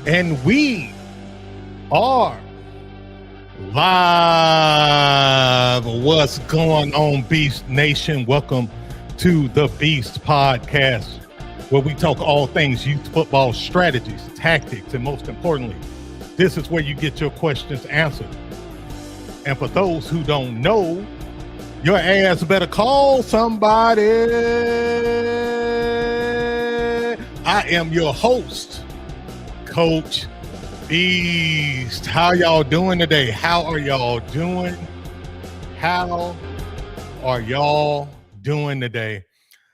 And we are live. What's going on, Beast Nation? Welcome to the Beast Podcast, where we talk all things youth football strategies, tactics, and most importantly, this is where you get your questions answered. And for those who don't know, your ass better call somebody. I am your host, Coach Beast. How y'all doing today? How are y'all doing? How are y'all doing today?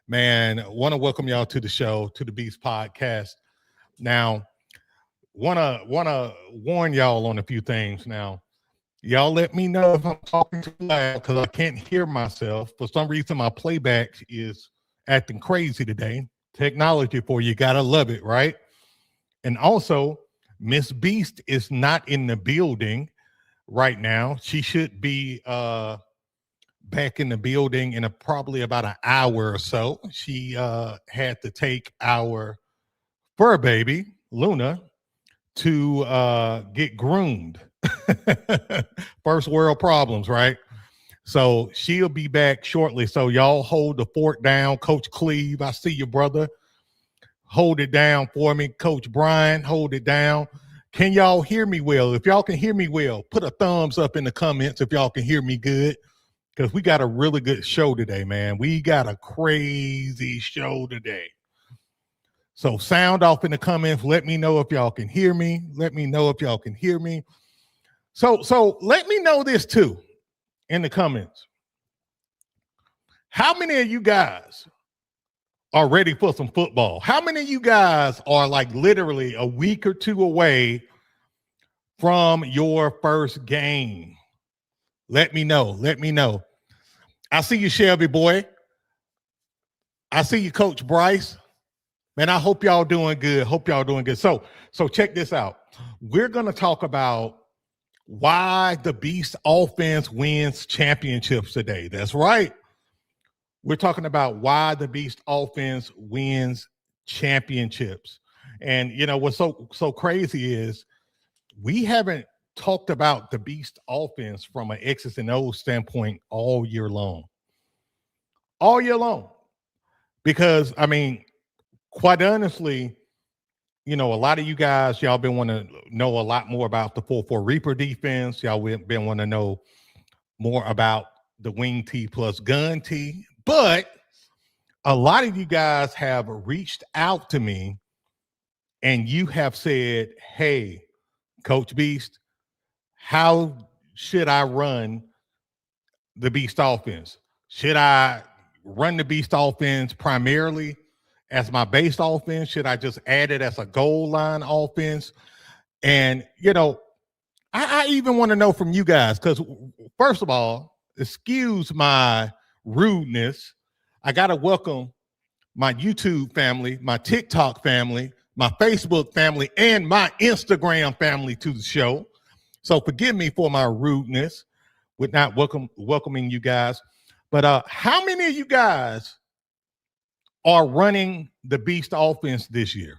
Man, want to welcome y'all to the show, to the Beast Podcast. Now, wanna warn y'all on a few things. Now, y'all let me know if I'm talking too loud because I can't hear myself. For some reason, my playback is acting crazy today. Technology for you, gotta love it, right? And also, Miss Beast is not in the building right now. She should be back in the building in probably about an hour or so. She had to take our fur baby, Luna, to get groomed. First world problems, right? So she'll be back shortly. So y'all hold the fort down. Coach Cleve, I see you, brother. Hold it down for me. Coach Brian, hold it down. Can y'all hear me well? If y'all can hear me well, put a thumbs up in the comments if y'all can hear me good, because we got a really good show today, man. We got a crazy show today. So sound off in the comments. Let me know if y'all can hear me. Let me know if y'all can hear me. So let me know this too in the comments. How many of you guys are ready for some football? How many of you guys are like literally a week or two away from your first game? Let me know. Let me know. I see you, Shelby boy. I see you, Coach Bryce. Man, I hope y'all doing good. Hope y'all doing good. So check this out. We're going to talk about why the Beast offense wins championships today. That's right. We're talking about why the Beast offense wins championships. And, you know, what's so crazy is we haven't talked about the Beast offense from an X's and O's standpoint all year long. All year long. Because, I mean, quite honestly, you know, a lot of you guys, y'all been wanting to know a lot more about the 4-4 Reaper defense. Y'all been wanting to know more about the wing T plus gun T. But a lot of you guys have reached out to me and you have said, hey, Coach Beast, how should I run the Beast offense? Should I run the Beast offense primarily as my base offense? Should I just add it as a goal line offense? And, you know, I even want to know from you guys, because first of all, excuse my rudeness, I got to welcome my YouTube family, my TikTok family, my Facebook family, and my Instagram family to the show. So forgive me for my rudeness with not welcoming you guys. But how many of you guys are running the Beast offense this year,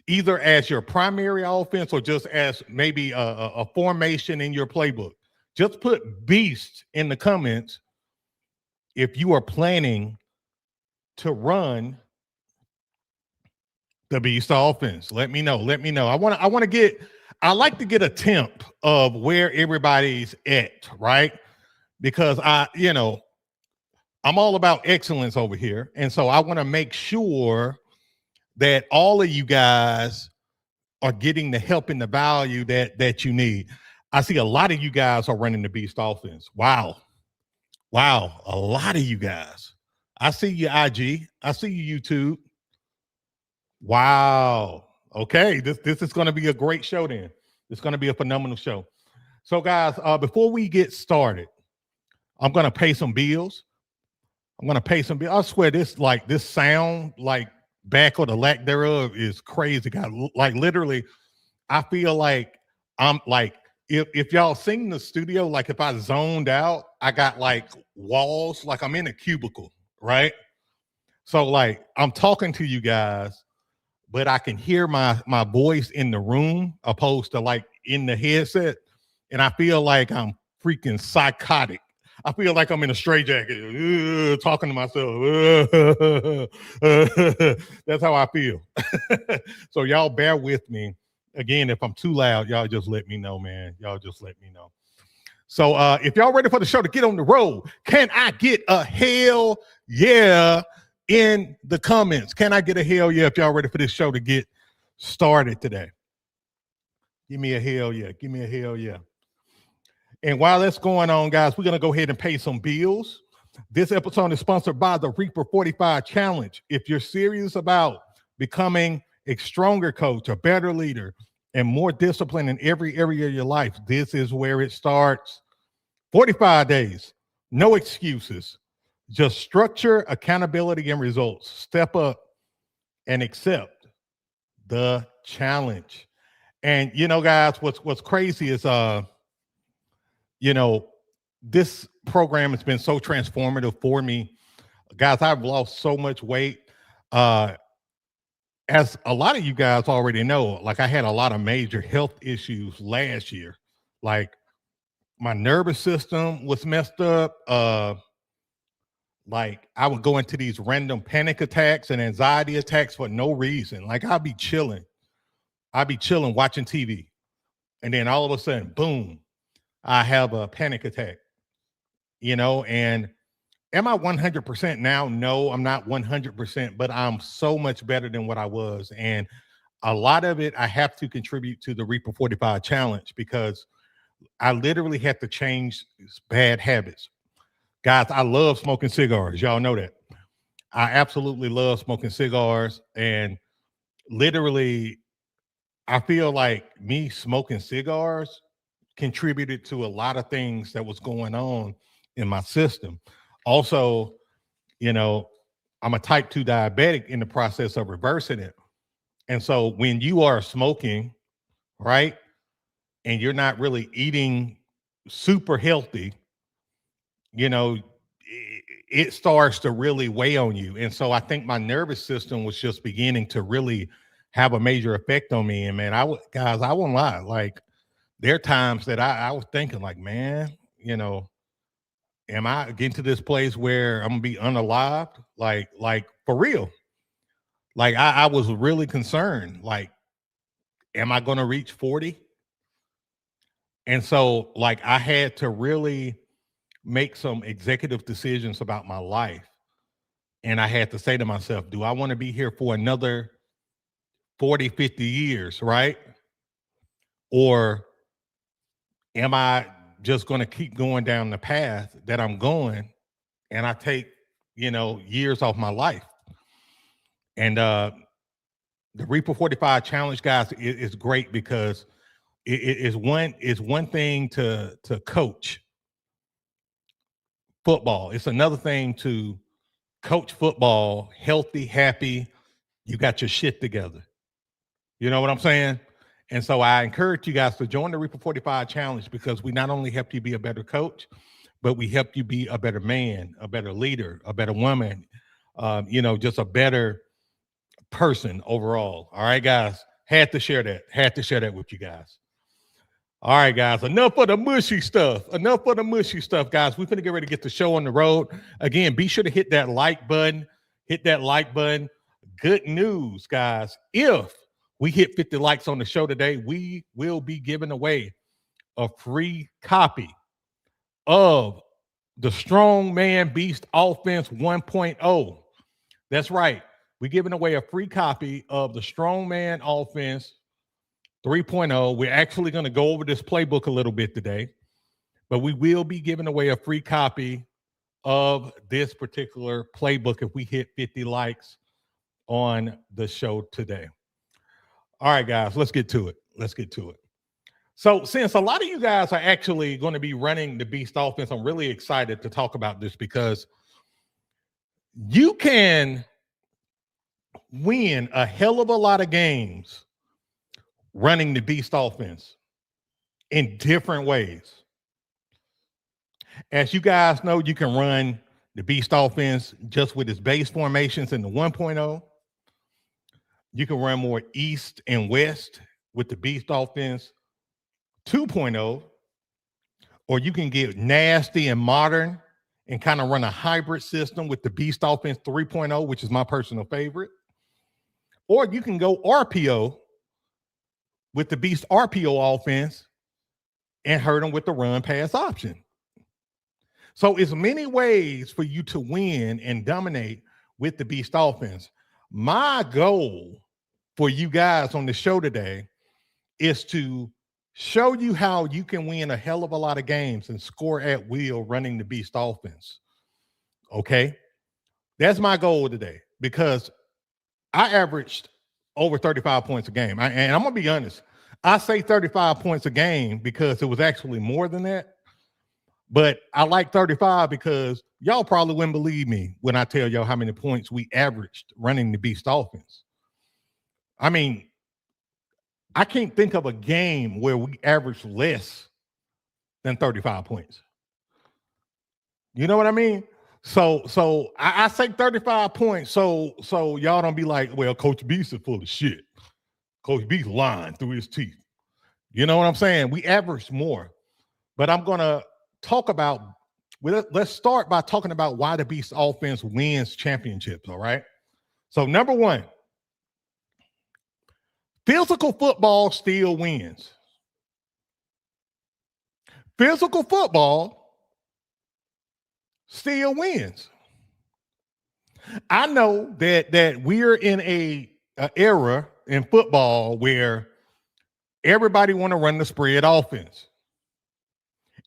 either as your primary offense or just as maybe a formation in your playbook? Just put Beast in the comments if you are planning to run the Beast offense. Let me know. Let me know. I like to get a temp of where everybody's at, right? Because I'm all about excellence over here. And so I want to make sure that all of you guys are getting the help and the value that you need. I see a lot of you guys are running the Beast offense. Wow. A lot of you guys. I see you, IG. I see you, YouTube. Wow. Okay. This is going to be a great show then. It's going to be a phenomenal show. So guys, before we get started, I'm going to pay some bills. I swear this sound, like back or the lack thereof, is crazy. God, like literally, I feel like I'm like, if y'all seen the studio, like if I zoned out, I got like walls, like I'm in a cubicle, right? So like I'm talking to you guys, but I can hear my voice in the room opposed to like in the headset. And I feel like I'm freaking psychotic. I feel like I'm in a straitjacket, talking to myself. That's how I feel. So y'all bear with me. Again, if I'm too loud, y'all just let me know, man. Y'all just let me know. So if y'all ready for the show to get on the road, can I get a hell yeah in the comments? Can I get a hell yeah if y'all ready for this show to get started today? Give me a hell yeah. Give me a hell yeah. And while that's going on, guys, we're going to go ahead and pay some bills. This episode is sponsored by the Reaper 45 Challenge. If you're serious about becoming a stronger coach, a better leader, and more disciplined in every area of your life, this is where it starts. 45 days, no excuses, just structure, accountability, and results. Step up and accept the challenge. And you know, guys, what's crazy is this program has been so transformative for me. Guys, I've lost so much weight. As a lot of you guys already know, like I had a lot of major health issues last year. Like my nervous system was messed up. Like I would go into these random panic attacks and anxiety attacks for no reason. Like I'd be chilling watching TV. And then all of a sudden, boom, I have a panic attack, and am I 100% now? No, I'm not 100%, but I'm so much better than what I was. And a lot of it, I have to contribute to the Reaper 45 Challenge because I literally had to change bad habits. Guys, I love smoking cigars. Y'all know that. I absolutely love smoking cigars. And literally, I feel like me smoking cigars contributed to a lot of things that was going on in my system. Also, I'm a type 2 diabetic in the process of reversing it. And so when you are smoking, right, and you're not really eating super healthy, it starts to really weigh on you. And so I think my nervous system was just beginning to really have a major effect on me. And man, I won't lie. Like there are times that I was thinking like, man, am I getting to this place where I'm gonna be unalived? Like for real. Like I was really concerned. Like, am I gonna reach 40? And so like I had to really make some executive decisions about my life. And I had to say to myself, do I want to be here for another 40, 50 years, right? Or am I just going to keep going down the path that I'm going and I take, years off my life? And the Reaper 45 Challenge, guys, is great because it is one thing to coach football. It's another thing to coach football healthy, happy. You got your shit together. You know what I'm saying? And so I encourage you guys to join the Reaper 45 Challenge because we not only help you be a better coach, but we help you be a better man, a better leader, a better woman, just a better person overall. All right, guys. Had to share that with you guys. All right, guys. Enough of the mushy stuff. Guys. We're going to get ready to get the show on the road. Again, be sure to hit that like button. Good news, guys. If we hit 50 likes on the show today, we will be giving away a free copy of the Strongman Beast Offense 1.0. That's right. We're giving away a free copy of the Strongman Offense 3.0. We're actually going to go over this playbook a little bit today, but we will be giving away a free copy of this particular playbook if we hit 50 likes on the show today. All right, guys, let's get to it. So since a lot of you guys are actually going to be running the Beast Offense, I'm really excited to talk about this because you can win a hell of a lot of games running the Beast Offense in different ways. As you guys know, you can run the Beast Offense just with its base formations in the 1.0. You can run more east and west with the Beast Offense 2.0, or you can get nasty and modern and kind of run a hybrid system with the Beast Offense 3.0, which is my personal favorite. Or you can go RPO with the Beast RPO offense and hurt them with the run pass option. So it's many ways for you to win and dominate with the Beast offense. My goal for you guys on the show today is to show you how you can win a hell of a lot of games and score at will running the Beast offense. Okay? That's my goal today, because I averaged over 35 points a game. And I'm going to be honest. I say 35 points a game because it was actually more than that. But I like 35 because y'all probably wouldn't believe me when I tell y'all how many points we averaged running the Beast offense. I mean, I can't think of a game where we averaged less than 35 points. You know what I mean? So I say 35 points. So y'all don't be like, well, Coach Beast is full of shit. Coach Beast lying through his teeth. You know what I'm saying? We averaged more. But I'm going to talk about, let's start by talking about why the Beast offense wins championships, all right? So number one, physical football still wins. Physical football still wins. I know that we're in a era in football where everybody want to run the spread offense.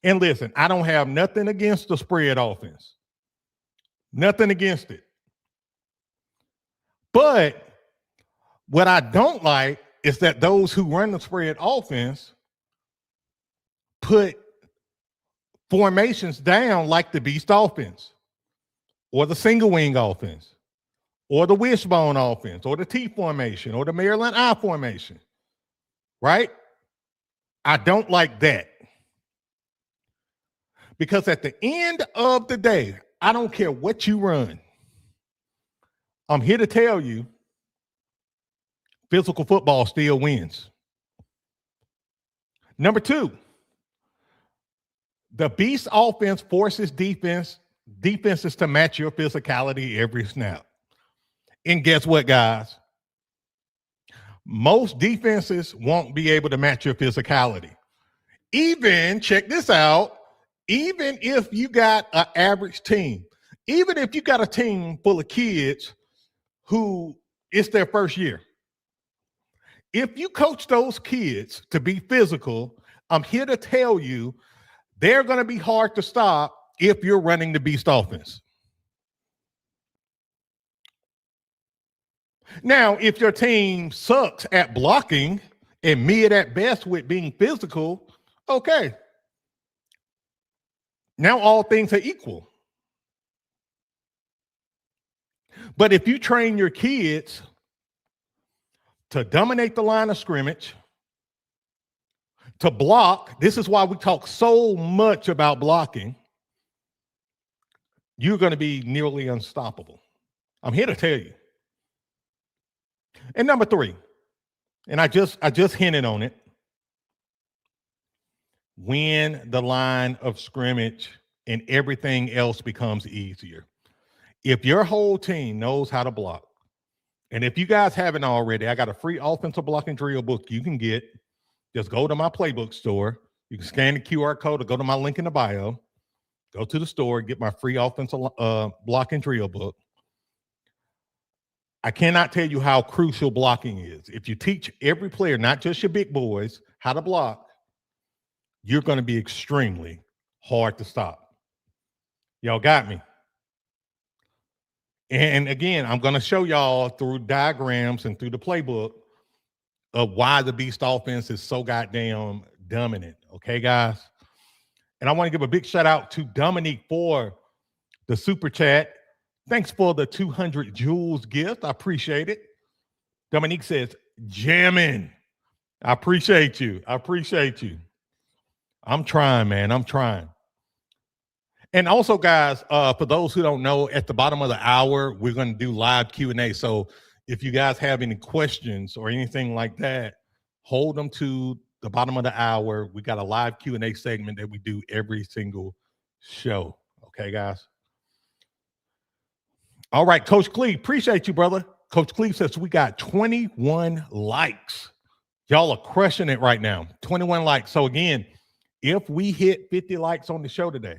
And listen, I don't have nothing against the spread offense. Nothing against it. But what I don't like is that those who run the spread offense put formations down like the Beast offense, or the single wing offense, or the wishbone offense, or the T formation, or the Maryland I formation, right? I don't like that. Because at the end of the day, I don't care what you run. I'm here to tell you, physical football still wins. Number two, the Beast offense forces defenses to match your physicality every snap. And guess what, guys? Most defenses won't be able to match your physicality. Even, check this out, even if you got an average team, even if you got a team full of kids who it's their first year, if you coach those kids to be physical, I'm here to tell you they're going to be hard to stop if you're running the Beast offense. Now, if your team sucks at blocking and mid at best with being physical, okay. Now all things are equal. But if you train your kids to dominate the line of scrimmage, to block, this is why we talk so much about blocking, you're going to be nearly unstoppable. I'm here to tell you. And number three, and I just hinted on it, win the line of scrimmage and everything else becomes easier. If your whole team knows how to block, and if you guys haven't already, I got a free offensive blocking drill book you can get. Just go to my playbook store. You can scan the QR code or go to my link in the bio. Go to the store, get my free offensive blocking drill book. I cannot tell you how crucial blocking is. If you teach every player, not just your big boys, how to block, you're going to be extremely hard to stop. Y'all got me? And again, I'm going to show y'all through diagrams and through the playbook of why the Beast offense is so goddamn dominant. Okay, guys? And I want to give a big shout out to Dominique for the super chat. Thanks for the 200 Jules gift. I appreciate it. Dominique says, jamming. I appreciate you. I appreciate you. I'm trying, man. I'm trying. And also, guys, for those who don't know, at the bottom of the hour, we're going to do live Q&A. So if you guys have any questions or anything like that, hold them to the bottom of the hour. We got a live Q&A segment that we do every single show. Okay, guys? All right, Coach Cleve, appreciate you, brother. Coach Cleve says we got 21 likes. Y'all are crushing it right now. 21 likes. So again, if we hit 50 likes on the show today,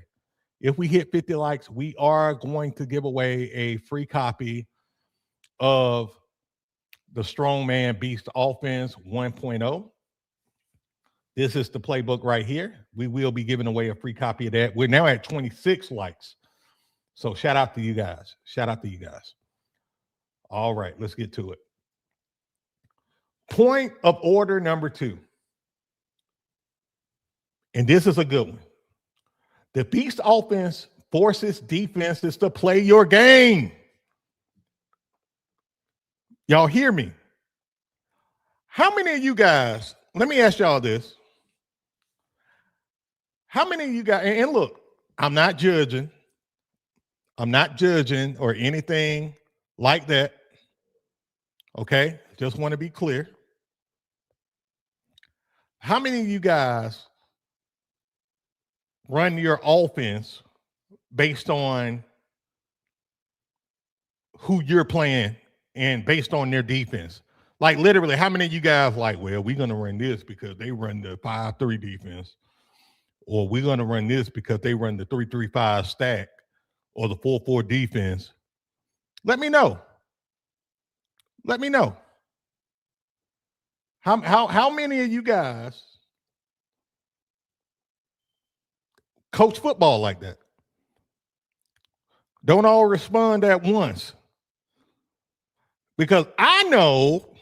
if we hit 50 likes, we are going to give away a free copy of the Strongman Beast Offense 1.0. This is the playbook right here. We will be giving away a free copy of that. We're now at 26 likes. So shout out to you guys. Shout out to you guys. All right, let's get to it. Point of order number 2. And this is a good one. The Beast Offense forces defenses to play your game. Y'all hear me? How many of you guys, let me ask y'all this. How many of you guys, and look, I'm not judging or anything like that. Okay, just want to be clear. How many of you guys run your offense based on who you're playing and based on their defense? Like literally, how many of you guys like, well, we're going to run this because they run the 5-3 defense, or we're going to run this because they run the 3-3-5 stack or the 4-4 defense? Let me know. Let me know. How many of you guys coach football like that? Don't all respond at once. Because I know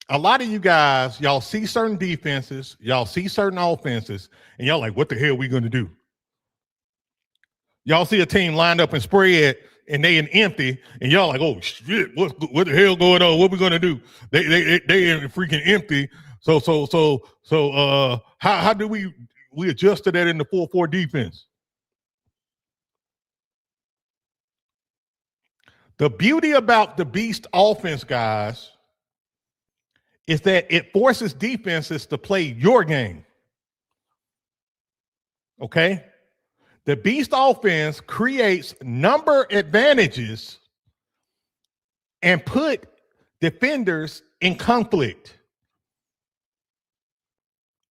a lot of you guys, y'all see certain defenses, y'all see certain offenses, and y'all like, what the hell are we going to do? Y'all see a team lined up and spread, and they in empty, and y'all like, oh shit, what the hell going on? What we gonna do? They in freaking empty. So how do we adjust to that in the 4-4 defense? The beauty about the Beast Offense, guys, is that it forces defenses to play your game. Okay? The Beast Offense creates number advantages and put defenders in conflict.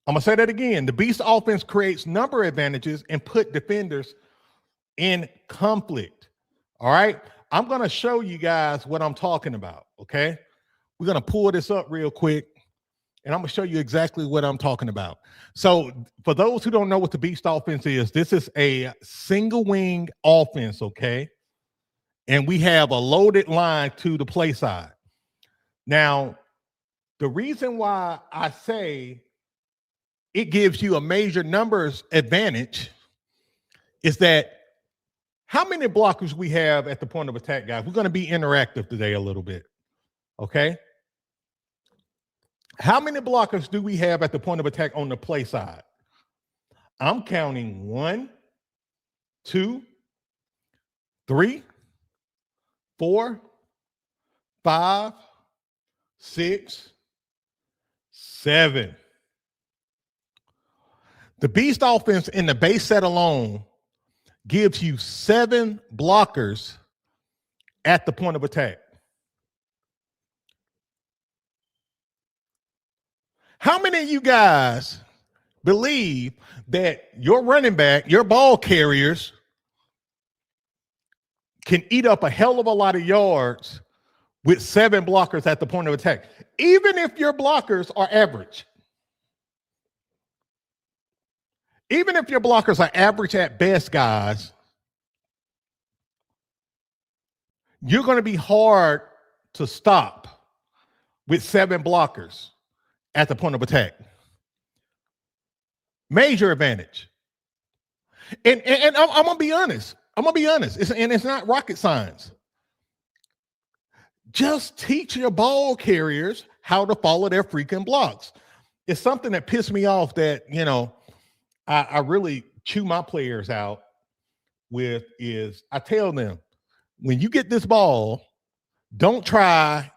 I'm going to say that again. The Beast Offense creates number advantages and put defenders in conflict. All right? I'm going to show you guys what I'm talking about, okay? We're going to pull this up real quick, and I'm going to show you exactly what I'm talking about. So for those who don't know what the Beast Offense is, this is a single wing offense, okay? And we have a loaded line to the play side. Now, the reason why I say it gives you a major numbers advantage is that how many blockers we have at the point of attack, guys? We're going to be interactive today a little bit, okay? How many blockers do we have at the point of attack on the play side? I'm counting 1, 2, 3, 4, 5, 6, 7. The Beast Offense in the base set alone gives you 7 blockers at the point of attack. How many of you guys believe that your running back, your ball carriers, can eat up a hell of a lot of yards with 7 blockers at the point of attack, even if your blockers are average? Even if your blockers are average at best, guys, you're going to be hard to stop with 7 blockers at the point of attack. Major advantage. And I'm going to be honest. It's not rocket science. Just teach your ball carriers how to follow their freaking blocks. It's something that pissed me off that, you know, I really chew my players out with is I tell them, when you get this ball, don't try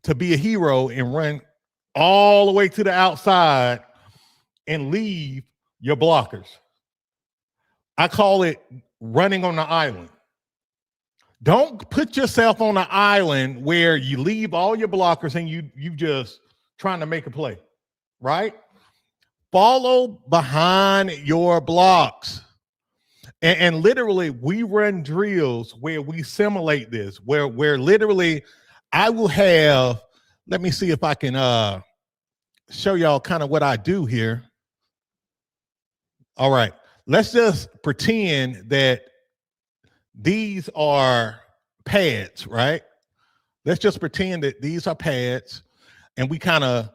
to be a hero and run all the way to the outside and leave your blockers. I call it running on the island. Don't put yourself on an island where you leave all your blockers and you just trying to make a play, right? Follow behind your blocks. And literally, we run drills where we simulate this, where literally I will have, let me see if I can show y'all kind of what I do here. All right, let's just pretend that these are pads, right? Let's just pretend that these are pads, and we kind of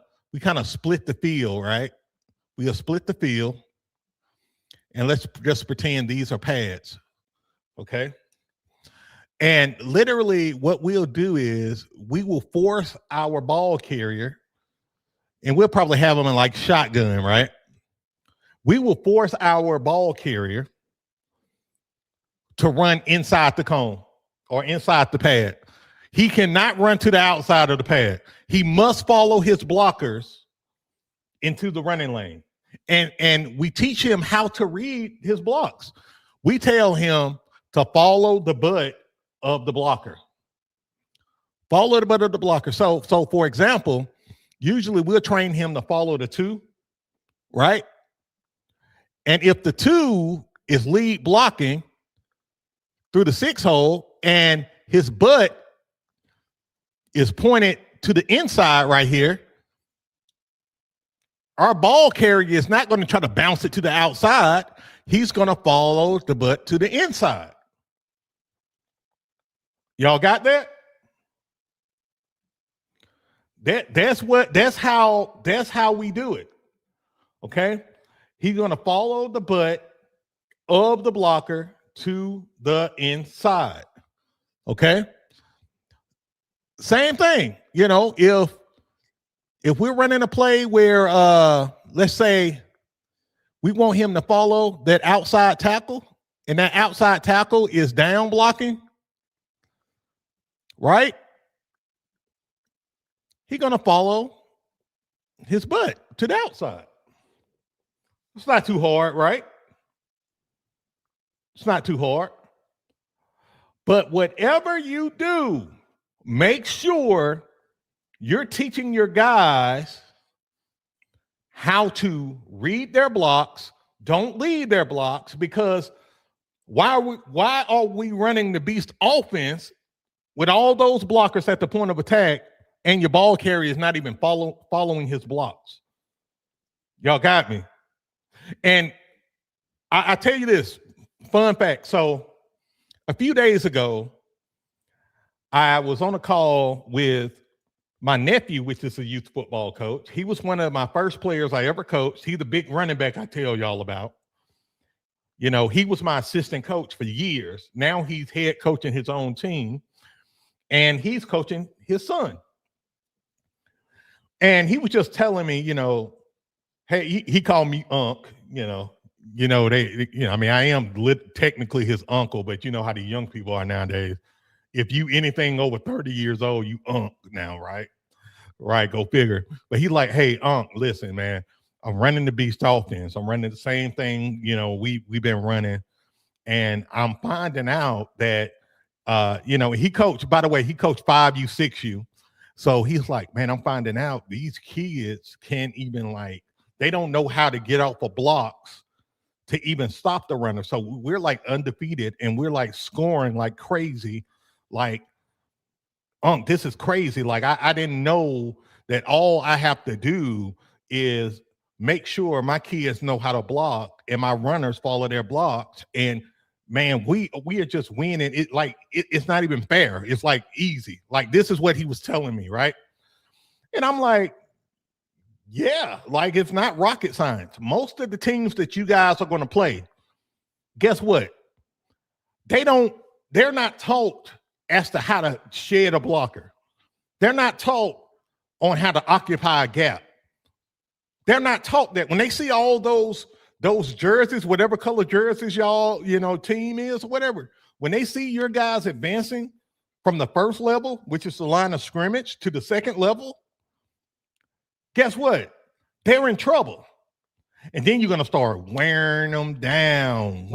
split the field, right? We'll split the field, and let's just pretend these are pads, okay? And literally what we'll do is we will force our ball carrier, and we'll probably have them in like shotgun, right? We will force our ball carrier to run inside the cone or inside the pad. He cannot run to the outside of the pad. He must follow his blockers into the running lane. And we teach him how to read his blocks. We tell him to follow the butt of the blocker. Follow the butt of the blocker. So for example, usually we'll train him to follow the 2, right? And if the 2 is lead blocking through the 6 hole and his butt is pointed to the inside right here, our ball carrier is not going to try to bounce it to the outside. He's going to follow the butt to the inside. Y'all got that? That's how we do it. Okay? He's going to follow the butt of the blocker to the inside. Okay? Same thing. You know, if we're running a play where let's say we want him to follow that outside tackle, and that outside tackle is down blocking, right? He's going to follow his butt to the outside. It's not too hard, right? It's not too hard. But whatever you do, make sure you're teaching your guys how to read their blocks. Don't lead their blocks, because why are we running the beast offense with all those blockers at the point of attack and your ball carrier is not even following his blocks? Y'all got me. And I tell you this fun fact. So a few days ago, I was on a call with my nephew, which is a youth football coach. He was one of my first players I ever coached. He's the big running back I tell y'all about. You know, he was my assistant coach for years. Now he's head coaching his own team, and he's coaching his son. And he was just telling me, you know, hey, he called me Unc, I mean, I am technically his uncle, but you know how the young people are nowadays. If you anything over 30 years old, you Unc now, right? Right, go figure. But he's like, hey, Unc, listen, man, I'm running the beast offense. I'm running the same thing, you know, we've been running. And I'm finding out that, he coached 5U, 6U. So he's like, man, I'm finding out these kids can't even they don't know how to get off of blocks to even stop the runner. So we're like undefeated and we're like scoring like crazy. Like, this is crazy. Like, I didn't know that all I have to do is make sure my kids know how to block and my runners follow their blocks. And man, we are just winning. It's not even fair. It's like easy. Like, this is what he was telling me, right? And I'm like, yeah, like it's not rocket science. Most of the teams that you guys are going to play, guess what? They're not taught as to how to shed a blocker. They're not taught on how to occupy a gap. They're not taught that. When they see all those jerseys, whatever color jerseys y'all, team is, whatever, when they see your guys advancing from the first level, which is the line of scrimmage, to the second level, guess what? They're in trouble. And then you're going to start wearing them down.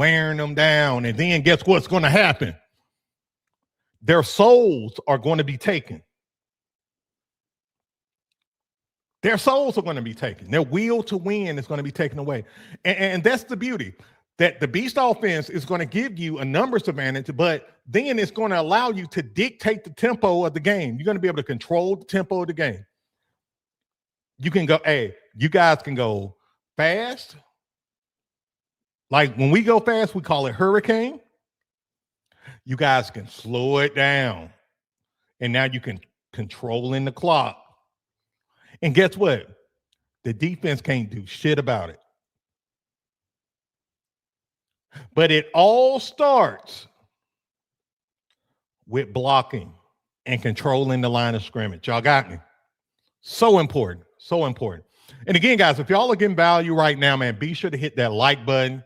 And then guess what's going to happen? Their souls are going to be taken. Their souls are going to be taken. Their will to win is going to be taken away. And that's the beauty, that the Beast offense is going to give you a numbers advantage, but then it's going to allow you to dictate the tempo of the game. You're going to be able to control the tempo of the game. You can go, hey, you guys can go fast. Like when we go fast, we call it hurricane. You guys can slow it down. And now you can control in the clock. And guess what? The defense can't do shit about it. But it all starts with blocking and controlling the line of scrimmage. Y'all got me? So important. So important. And again, guys, if y'all are getting value right now, man, be sure to hit that like button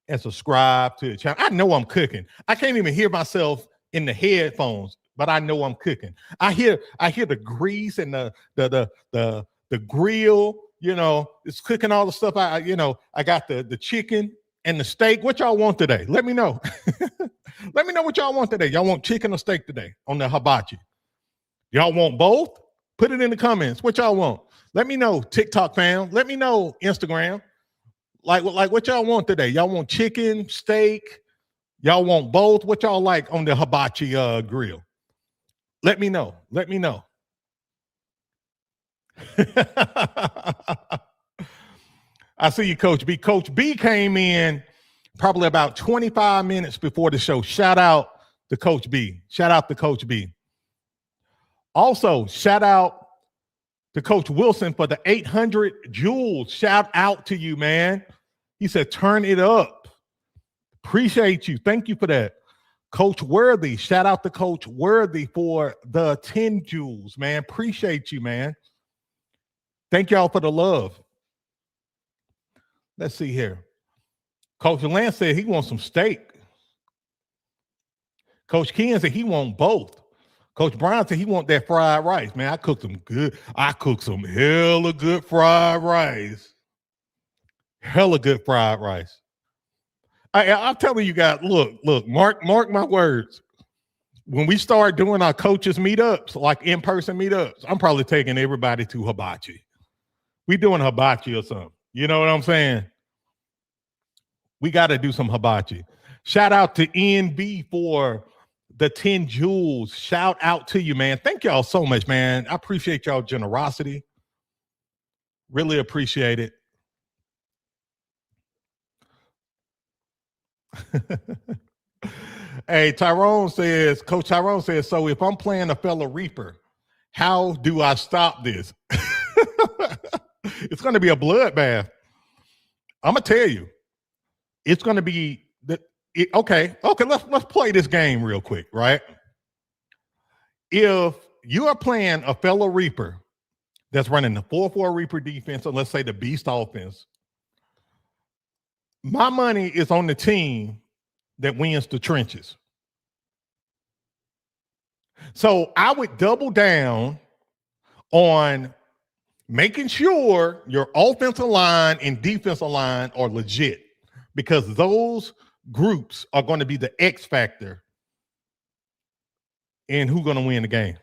and subscribe to the channel. I know I'm cooking. I can't even hear myself in the headphones, but I know I'm cooking. I hear the grease and the grill, you know, it's cooking all the stuff. I got the chicken and the steak. What y'all want today? Let me know. Let me know what y'all want today. Y'all want chicken or steak today on the hibachi? Y'all want both? Put it in the comments. What y'all want? Let me know, TikTok fam. Let me know, Instagram. Like what y'all want today? Y'all want chicken, steak? Y'all want both? What y'all like on the hibachi grill? Let me know. Let me know. I see you, Coach B. Coach B came in probably about 25 minutes before the show. Shout out to Coach B. Shout out to Coach B. Also, shout out to Coach Wilson for the 800 joules. Shout out to you, man. He said, turn it up. Appreciate you. Thank you for that. Coach Worthy. Shout out to Coach Worthy for the 10 joules, man. Appreciate you, man. Thank y'all for the love. Let's see here. Coach Lance said he wants some steak. Coach Ken said he wants both. Coach Brown said he want that fried rice. Man, I cooked some good. I cooked some hella good fried rice. Hella good fried rice. I'm telling you guys, look, mark my words. When we start doing our coaches meetups, like in-person meetups, I'm probably taking everybody to hibachi. We doing hibachi or something. You know what I'm saying? We got to do some hibachi. Shout out to NB for the 10 joules. Shout out to you, man. Thank y'all so much, man. I appreciate y'all generosity. Really appreciate it. Hey, Coach Tyrone says, so if I'm playing a fellow Reaper, how do I stop this? It's going to be a bloodbath. I'm going to tell you, it's going to be okay. Let's play this game real quick, right? If you are playing a fellow Reaper that's running the 4-4 Reaper defense, or let's say the Beast offense, my money is on the team that wins the trenches. So I would double down on making sure your offensive line and defensive line are legit, because those groups are going to be the X factor in who's going to win the game.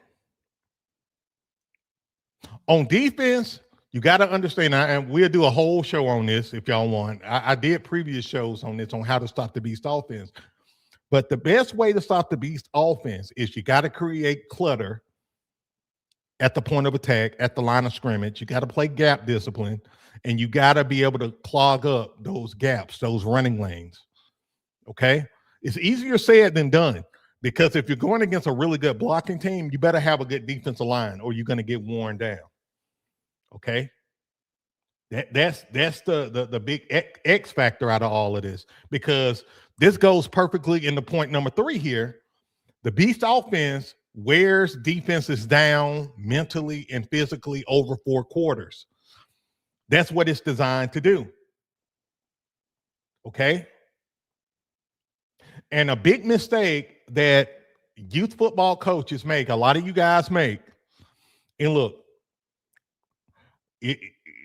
On defense, you got to understand, and we'll do a whole show on this if y'all want. I did previous shows on this, on how to stop the Beast offense. But the best way to stop the Beast offense is you got to create clutter at the point of attack, at the line of scrimmage. You got to play gap discipline, and you got to be able to clog up those gaps, those running lanes. Okay? It's easier said than done, because if you're going against a really good blocking team, you better have a good defensive line or you're going to get worn down. Okay? That's the big X factor out of all of this, because this goes perfectly into point number 3 here. The Beast offense wears defenses down mentally and physically over 4 quarters. That's what it's designed to do. Okay? And a big mistake that youth football coaches make, a lot of you guys make, and look,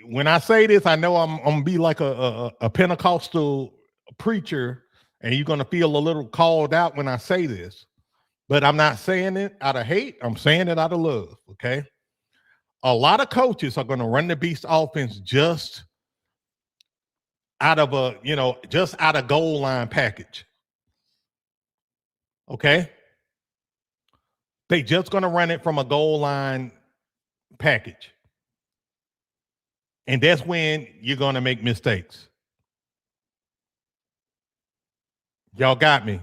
when I say this, I know I'm gonna be like a Pentecostal preacher, and you're gonna feel a little called out when I say this, but I'm not saying it out of hate. I'm saying it out of love. Okay, a lot of coaches are gonna run the beast offense just out of just out of goal line package. Okay, they just gonna run it from a goal line package. And that's when you're going to make mistakes. Y'all got me.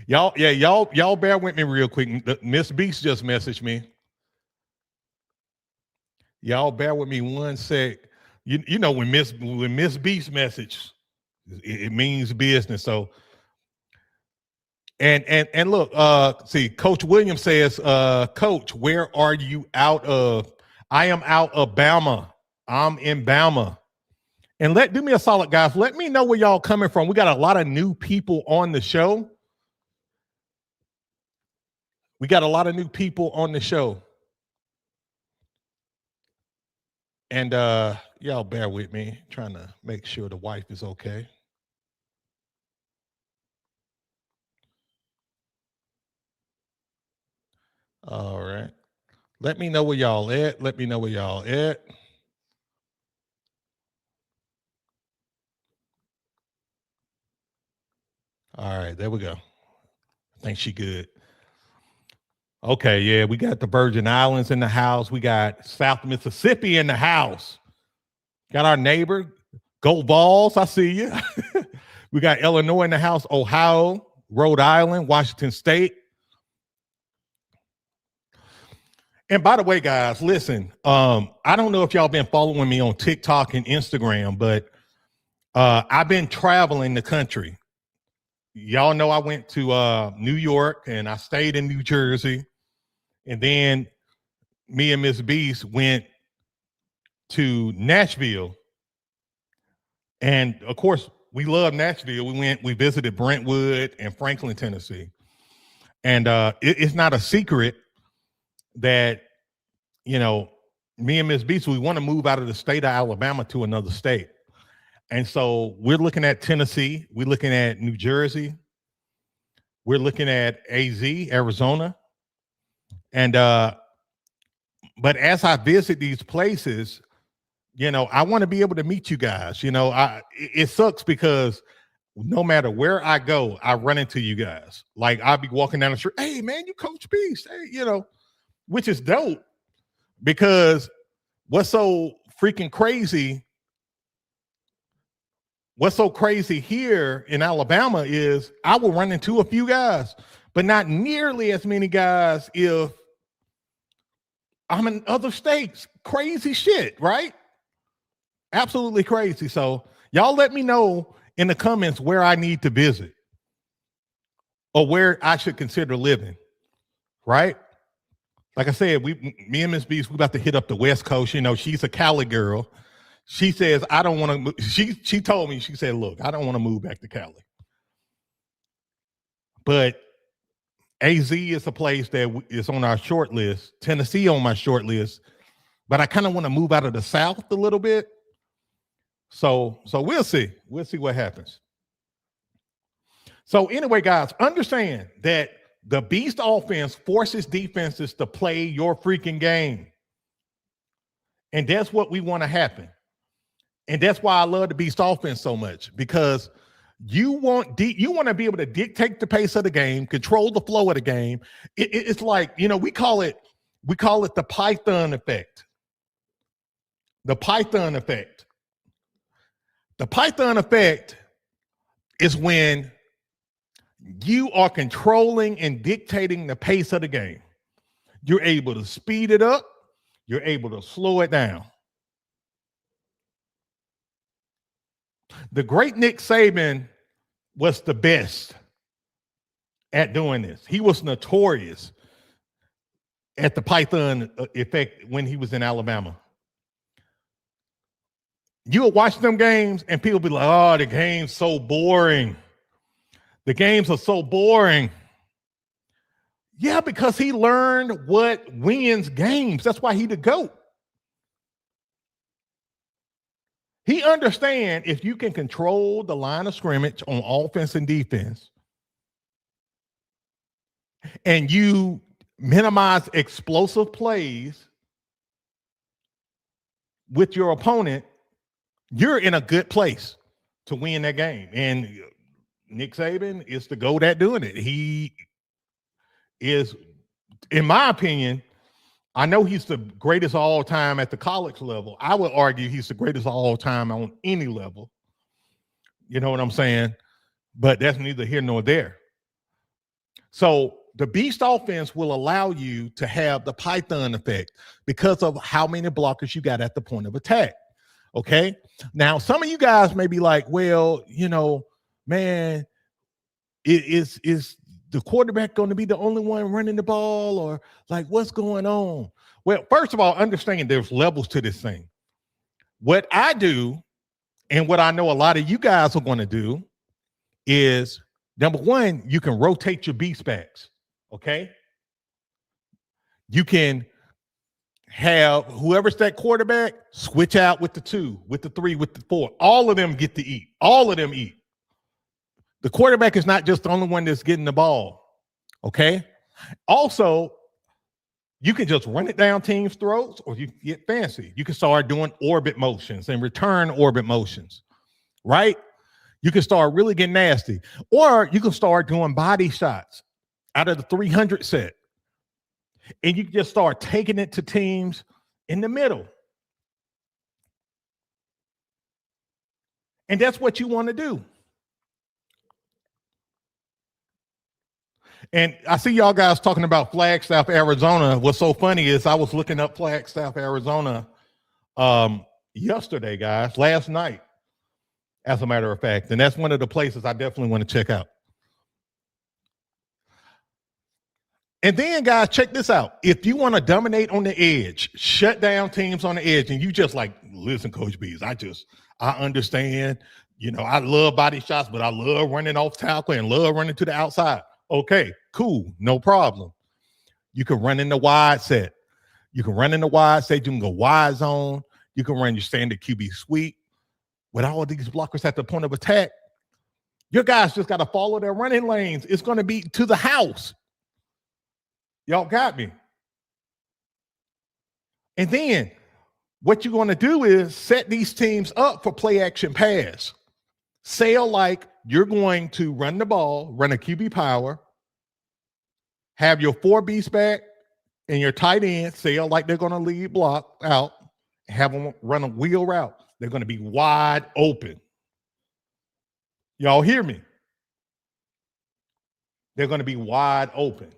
Y'all bear with me real quick. Miss Beast just messaged me. Y'all bear with me one sec. You know when Miss Beast message, it means business. So and look, see, Coach Williams says, Coach, where are you out of? I am out of Bama. I'm in Bama. And do me a solid, guys. Let me know where y'all coming from. We got a lot of new people on the show. And y'all bear with me, trying to make sure the wife is okay. All right. Let me know where y'all at. All right, there we go. I think she good. Okay, yeah, we got the Virgin Islands in the house. We got South Mississippi in the house. Got our neighbor, Go Vols, I see you. We got Illinois in the house, Ohio, Rhode Island, Washington State. And by the way, guys, listen, I don't know if y'all been following me on TikTok and Instagram, but I've been traveling the country. Y'all know I went to New York and I stayed in New Jersey. And then me and Miss Beast went to Nashville. And of course, we love Nashville. We visited Brentwood and Franklin, Tennessee. And it's not a secret that, me and Miss Beast, we want to move out of the state of Alabama to another state. And so we're looking at Tennessee. We're looking at New Jersey. We're looking at AZ, Arizona. And but as I visit these places, I want to be able to meet you guys. It sucks because no matter where I go, I run into you guys. Like I'll be walking down the street, hey man, you Coach Beast, hey, which is dope because what's so crazy here in Alabama is I will run into a few guys, but not nearly as many guys if I'm in other states. Crazy shit, right? Absolutely crazy. So y'all let me know in the comments where I need to visit or where I should consider living, right? Like I said, me and Miss Beast, we about to hit up the West Coast. She's a Cali girl. She says, I don't want to, she told me, she said, look, I don't want to move back to Cali. But AZ is a place that is on our short list, Tennessee on my short list, but I kind of want to move out of the South a little bit. So we'll see. We'll see what happens. So anyway, guys, understand that the Beast offense forces defenses to play your freaking game. And that's what we want to happen. And that's why I love the Beast offense so much, because you want to be able to dictate the pace of the game, control the flow of the game. It's like, we call it the Python effect. The Python effect. The Python effect is when you are controlling and dictating the pace of the game. You're able to speed it up. You're able to slow it down. The great Nick Saban was the best at doing this. He was notorious at the Python effect when he was in Alabama. You would watch them games and people be like, oh, the game's so boring. The games are so boring. Yeah, because he learned what wins games. That's why he the GOAT. He understands if you can control the line of scrimmage on offense and defense, and you minimize explosive plays with your opponent, you're in a good place to win that game. And Nick Saban is the GOAT at doing it. He is, in my opinion, I know he's the greatest of all time at the college level. I would argue he's the greatest of all time on any level. You know what I'm saying? But that's neither here nor there. So the beast offense will allow you to have the Python effect because of how many blockers you got at the point of attack. Okay. Now, some of you guys may be like, well, you know, man, is the quarterback going to be the only one running the ball, or like what's going on? Well, first of all, understand there's levels to this thing. What I do, and what I know a lot of you guys are going to do, is number one, you can rotate your beast backs. Okay. You can have whoever's that quarterback switch out with the 2, with the 3, with the 4. All of them get to eat. All of them eat. The quarterback is not just the only one that's getting the ball. Okay. Also, you can just run it down teams' throats, or you can get fancy. You can start doing orbit motions and return orbit motions, right? You can start really getting nasty, or you can start doing body shots out of the 300 set. And you can just start taking it to teams in the middle. And that's what you want to do. And I see y'all guys talking about Flagstaff, Arizona. What's so funny is I was looking up Flagstaff, Arizona yesterday, guys, last night, as a matter of fact. And that's one of the places I definitely want to check out. And then, guys, check this out. If you want to dominate on the edge, shut down teams on the edge, and you just like, listen, Coach Bees, I understand, you know, I love body shots, but I love running off tackle and love running to the outside. Okay, cool, no problem. You can run in the wide set. You can run in the wide set. You can go wide zone. You can run your standard QB sweep. With all of these blockers at the point of attack, your guys just got to follow their running lanes. It's going to be to the house. Y'all got me. And then what you're going to do is set these teams up for play action pass. Sail like you're going to run the ball, run a QB power, have your 4 beast back and your tight end sail like they're going to lead block out, have them run a wheel route. They're going to be wide open. Y'all hear me? They're going to be wide open.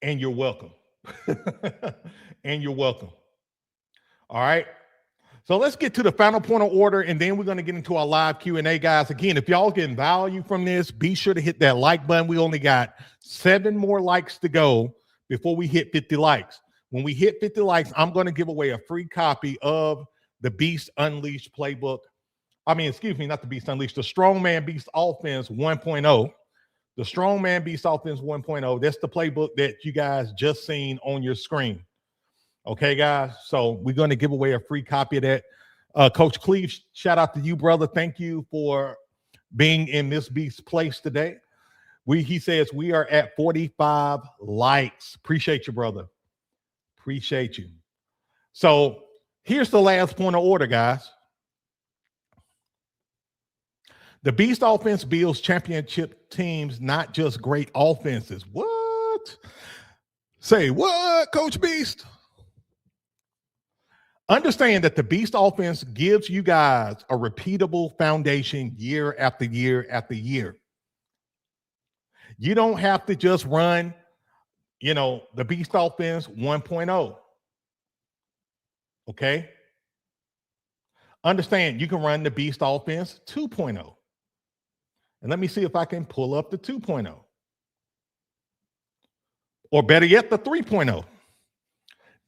And you're welcome. And you're welcome. All right. So let's get to the final point of order, and then we're going to get into our live Q&A, guys. Again, if y'all getting value from this, be sure to hit that like button. We only got 7 more likes to go before we hit 50 likes. When we hit 50 likes, I'm going to give away a free copy of the Beast Unleashed playbook. I mean, excuse me, not the Beast Unleashed, the Strongman Beast Offense 1.0. The Strongman Beast Offense 1.0. That's the playbook that you guys just seen on your screen. Okay, guys. So we're going to give away a free copy of that. Coach Cleve, shout out to you, brother. Thank you for being in this Beast place today. He says we are at 45 likes. Appreciate you, brother. Appreciate you. So here's the last point of order, guys. The Beast offense builds championship teams, not just great offenses. What? Say what, Coach Beast? Understand that the Beast offense gives you guys a repeatable foundation year after year after year. You don't have to just run, the Beast offense 1.0. Okay? Understand you can run the Beast offense 2.0. And let me see if I can pull up the 2.0. Or better yet, the 3.0.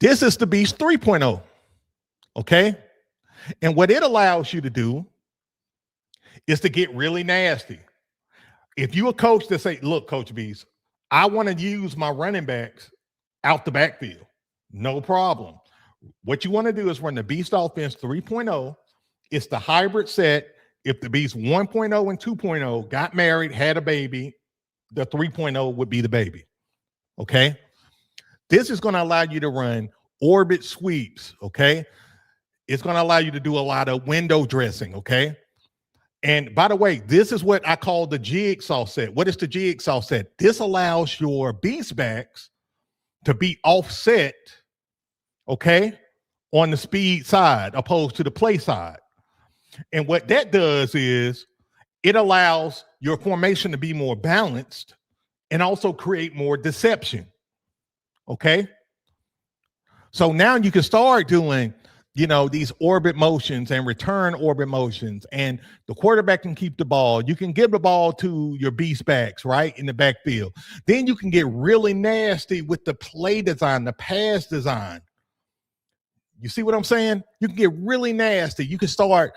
This is the Beast 3.0. Okay? And what it allows you to do is to get really nasty. If you a coach that say, look, Coach Beast, I want to use my running backs out the backfield, no problem. What you want to do is run the Beast offense 3.0. It's the hybrid set. If the Beast 1.0 and 2.0 got married, had a baby, the 3.0 would be the baby. Okay. This is going to allow you to run orbit sweeps. Okay. It's going to allow you to do a lot of window dressing. Okay. And by the way, this is what I call the jigsaw set. What is the jigsaw set? This allows your beast backs to be offset, okay, on the speed side opposed to the play side. And what that does is it allows your formation to be more balanced and also create more deception, okay? So now you can start doing, you know, these orbit motions and return orbit motions, and the quarterback can keep the ball. You can give the ball to your beast backs, right, in the backfield. Then you can get really nasty with the play design, the pass design. You see what I'm saying? You can get really nasty. You can start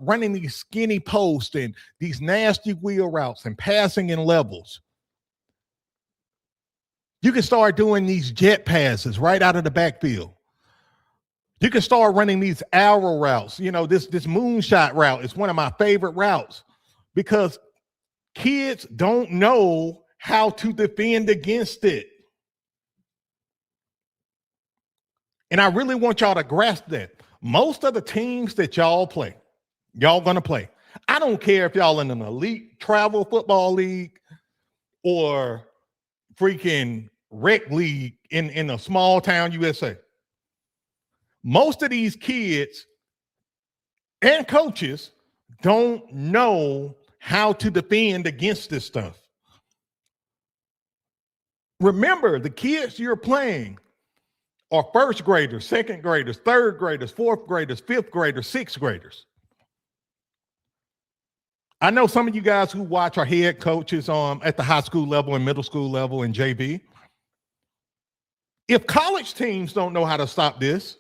running these skinny posts and these nasty wheel routes and passing in levels. You can start doing these jet passes right out of the backfield. You can start running these arrow routes. You know, this moonshot route is one of my favorite routes because kids don't know how to defend against it. And I really want y'all to grasp that. Most of the teams that y'all play, y'all gonna play. I don't care if y'all in an elite travel football league or freaking rec league in a small town USA. Most of these kids and coaches don't know how to defend against this stuff. Remember, the kids you're playing are first graders, second graders, third graders, fourth graders, fifth graders, sixth graders. I know some of you guys who watch are head coaches at the high school level and middle school level and JV. If college teams don't know how to stop this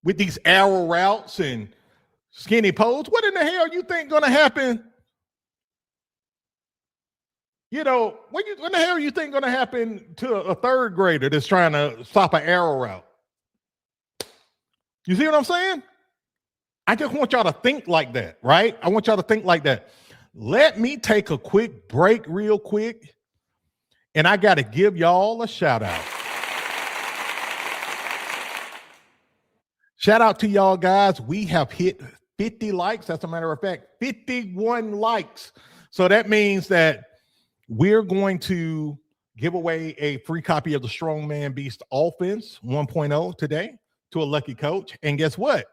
with these arrow routes and skinny posts, what in the hell you think going to happen? You know, what the hell you think going to happen to a third grader that's trying to stop an arrow route? You see what I'm saying? I just want y'all to think like that, right? I want y'all to think like that. Let me take a quick break real quick, and I got to give y'all a shout out. Shout out to y'all guys. We have hit 50 likes. As a matter of fact, 51 likes. So that means that we're going to give away a free copy of the Strongman Beast Offense 1.0 today to a lucky coach. And guess what?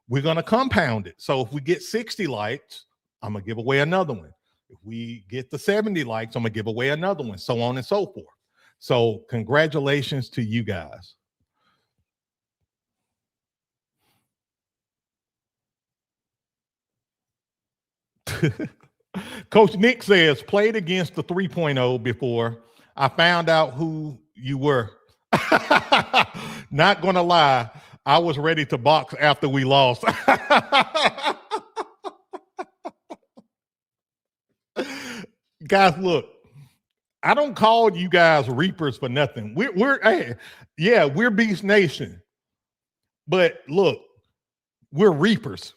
We're going to compound it. So if we get 60 likes, I'm going to give away another one. If we get the 70 likes, I'm going to give away another one, so on and so forth. So congratulations to you guys. Coach Nick says, played against the 3.0 before. I found out who you were. Not going to lie. I was ready to box after we lost. Guys, look, I don't call you guys reapers for nothing. We're Beast Nation. But look, we're reapers.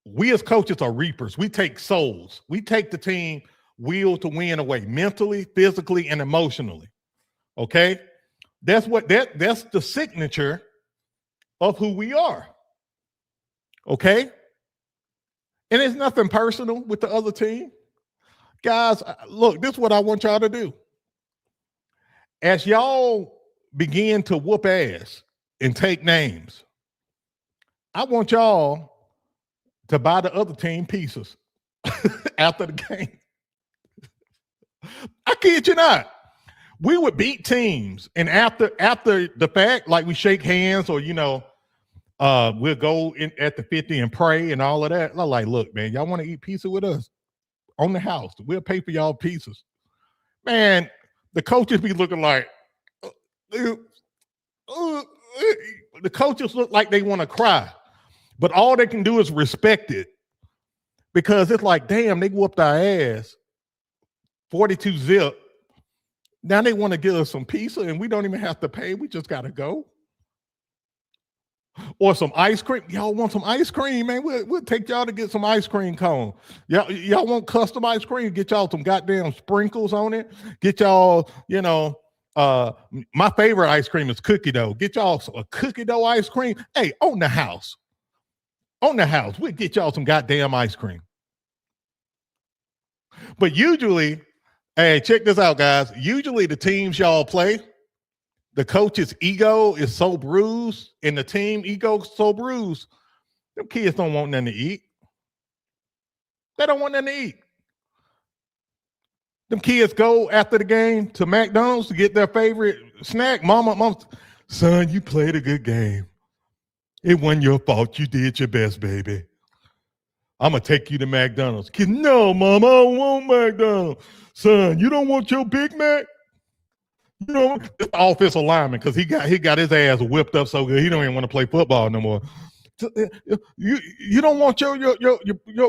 We as coaches are reapers. We take souls. We take the team will to win away mentally, physically, and emotionally. Okay? That's the signature of who we are. Okay? And it's nothing personal with the other team. Guys, look, this is what I want y'all to do. As y'all begin to whoop ass and take names, I want y'all to buy the other team pieces after the game. I kid you not. We would beat teams, and after the fact, like we shake hands, or we'll go in at the 50 and pray and all of that. I'm like, look, man, y'all want to eat pizza with us on the house? We'll pay for y'all pizzas. Man, the coaches be looking like the coaches look like they want to cry. But all they can do is respect it, because it's like, damn, they whooped our ass, 42 zip. Now they want to give us some pizza and we don't even have to pay. We just got to go. Or some ice cream. Y'all want some ice cream, man? We'll take y'all to get some ice cream cone. Y'all want custom ice cream? Get y'all some goddamn sprinkles on it. Get y'all, my favorite ice cream is cookie dough. Get y'all a cookie dough ice cream. Hey, on the house. On the house. We'll get y'all some goddamn ice cream. But usually, hey, check this out, guys. Usually the teams y'all play, the coach's ego is so bruised and the team ego so bruised, them kids don't want nothing to eat. They don't want nothing to eat. Them kids go after the game to McDonald's to get their favorite snack. Mama, son, you played a good game. It wasn't your fault. You did your best, baby. I'm going to take you to McDonald's. Kid, no, Mama, I don't want McDonald's. Son, you don't want your Big Mac? You know, this offensive lineman, because he got his ass whipped up so good he don't even want to play football no more. You don't want your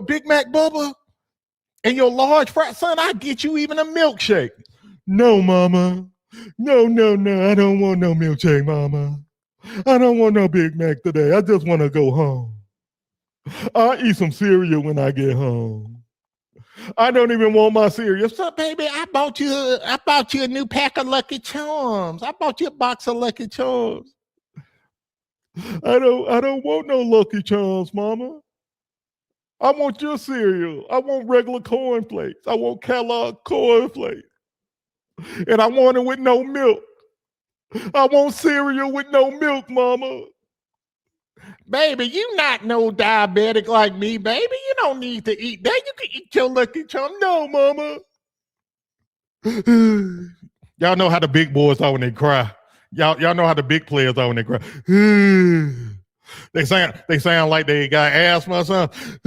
Big Mac, Bubba, and your large fry, son. I get you even a milkshake. No, Mama. No. I don't want no milkshake, Mama. I don't want no Big Mac today. I just want to go home. I'll eat some cereal when I get home. I don't even want my cereal. So, baby, I bought you a new pack of Lucky Charms. I bought you a box of Lucky Charms. I don't want no Lucky Charms, Mama. I want your cereal. I want regular cornflakes. I want Kellogg cornflakes. And I want it with no milk. I want cereal with no milk, Mama. Baby, you not no diabetic like me, baby. You don't need to eat that. You can eat your Lucky Charm. No, Mama. Y'all know how the big boys are when they cry. Y'all know how the big players are when they cry. They sound like they got asthma or something.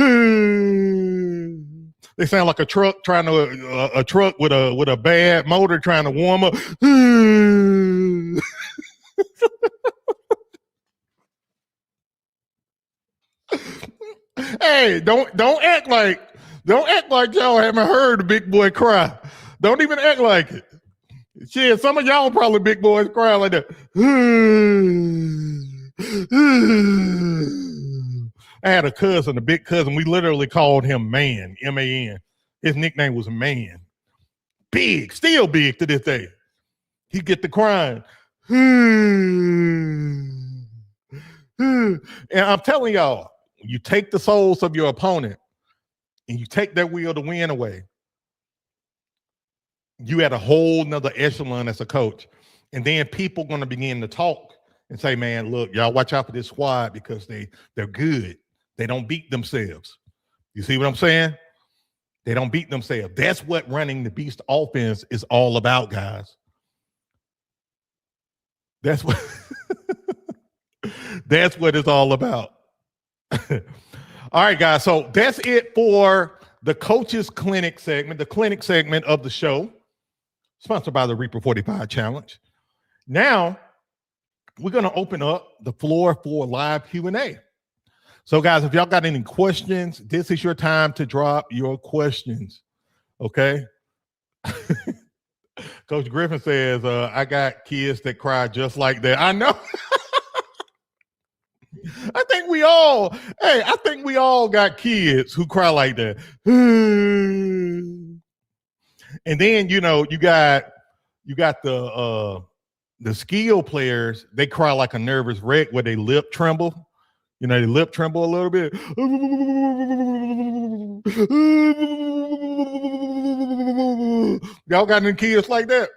They sound like a truck a truck with a bad motor trying to warm up. Hey, don't act like y'all haven't heard the big boy cry. Don't even act like it. Shit, some of y'all probably big boys cry like that. I had a cousin, a big cousin. We literally called him Man, M-A-N. His nickname was Man. Big, still big to this day. He get the crying. And I'm telling y'all, you take the souls of your opponent and you take their will to win away, you at a whole nother echelon as a coach. And then people going to begin to talk and say, man, look, y'all watch out for this squad because they're good. They don't beat themselves. You see what I'm saying? They don't beat themselves. That's what running the Beast offense is all about, guys. That's what that's what it's all about. All right, guys. So that's it for the Coaches Clinic segment, the clinic segment of the show, sponsored by the Reaper 45 Challenge. Now, we're going to open up the floor for live Q&A. So, guys, if y'all got any questions, this is your time to drop your questions, okay? Coach Griffin says, I got kids that cry just like that. I know. I think we all got kids who cry like that. And then, you got the skill players, they cry like a nervous wreck where they lip tremble. They lip tremble a little bit. Y'all got any kids like that?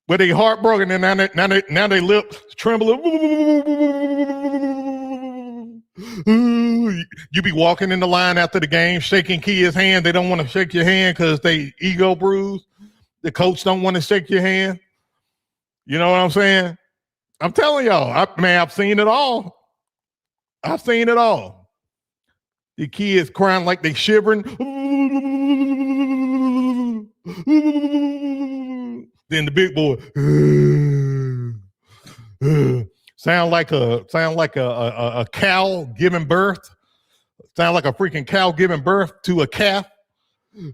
Where they heartbroken and now they lips trembling. You be walking in the line after the game, shaking kids' hand. They don't want to shake your hand because they ego bruised. The coach don't want to shake your hand. You know what I'm saying? I'm telling y'all, I've seen it all. I've seen it all. The kids crying like they shivering. Then the big boy sound like a cow giving birth. Sound like a freaking cow giving birth to a calf. Mama,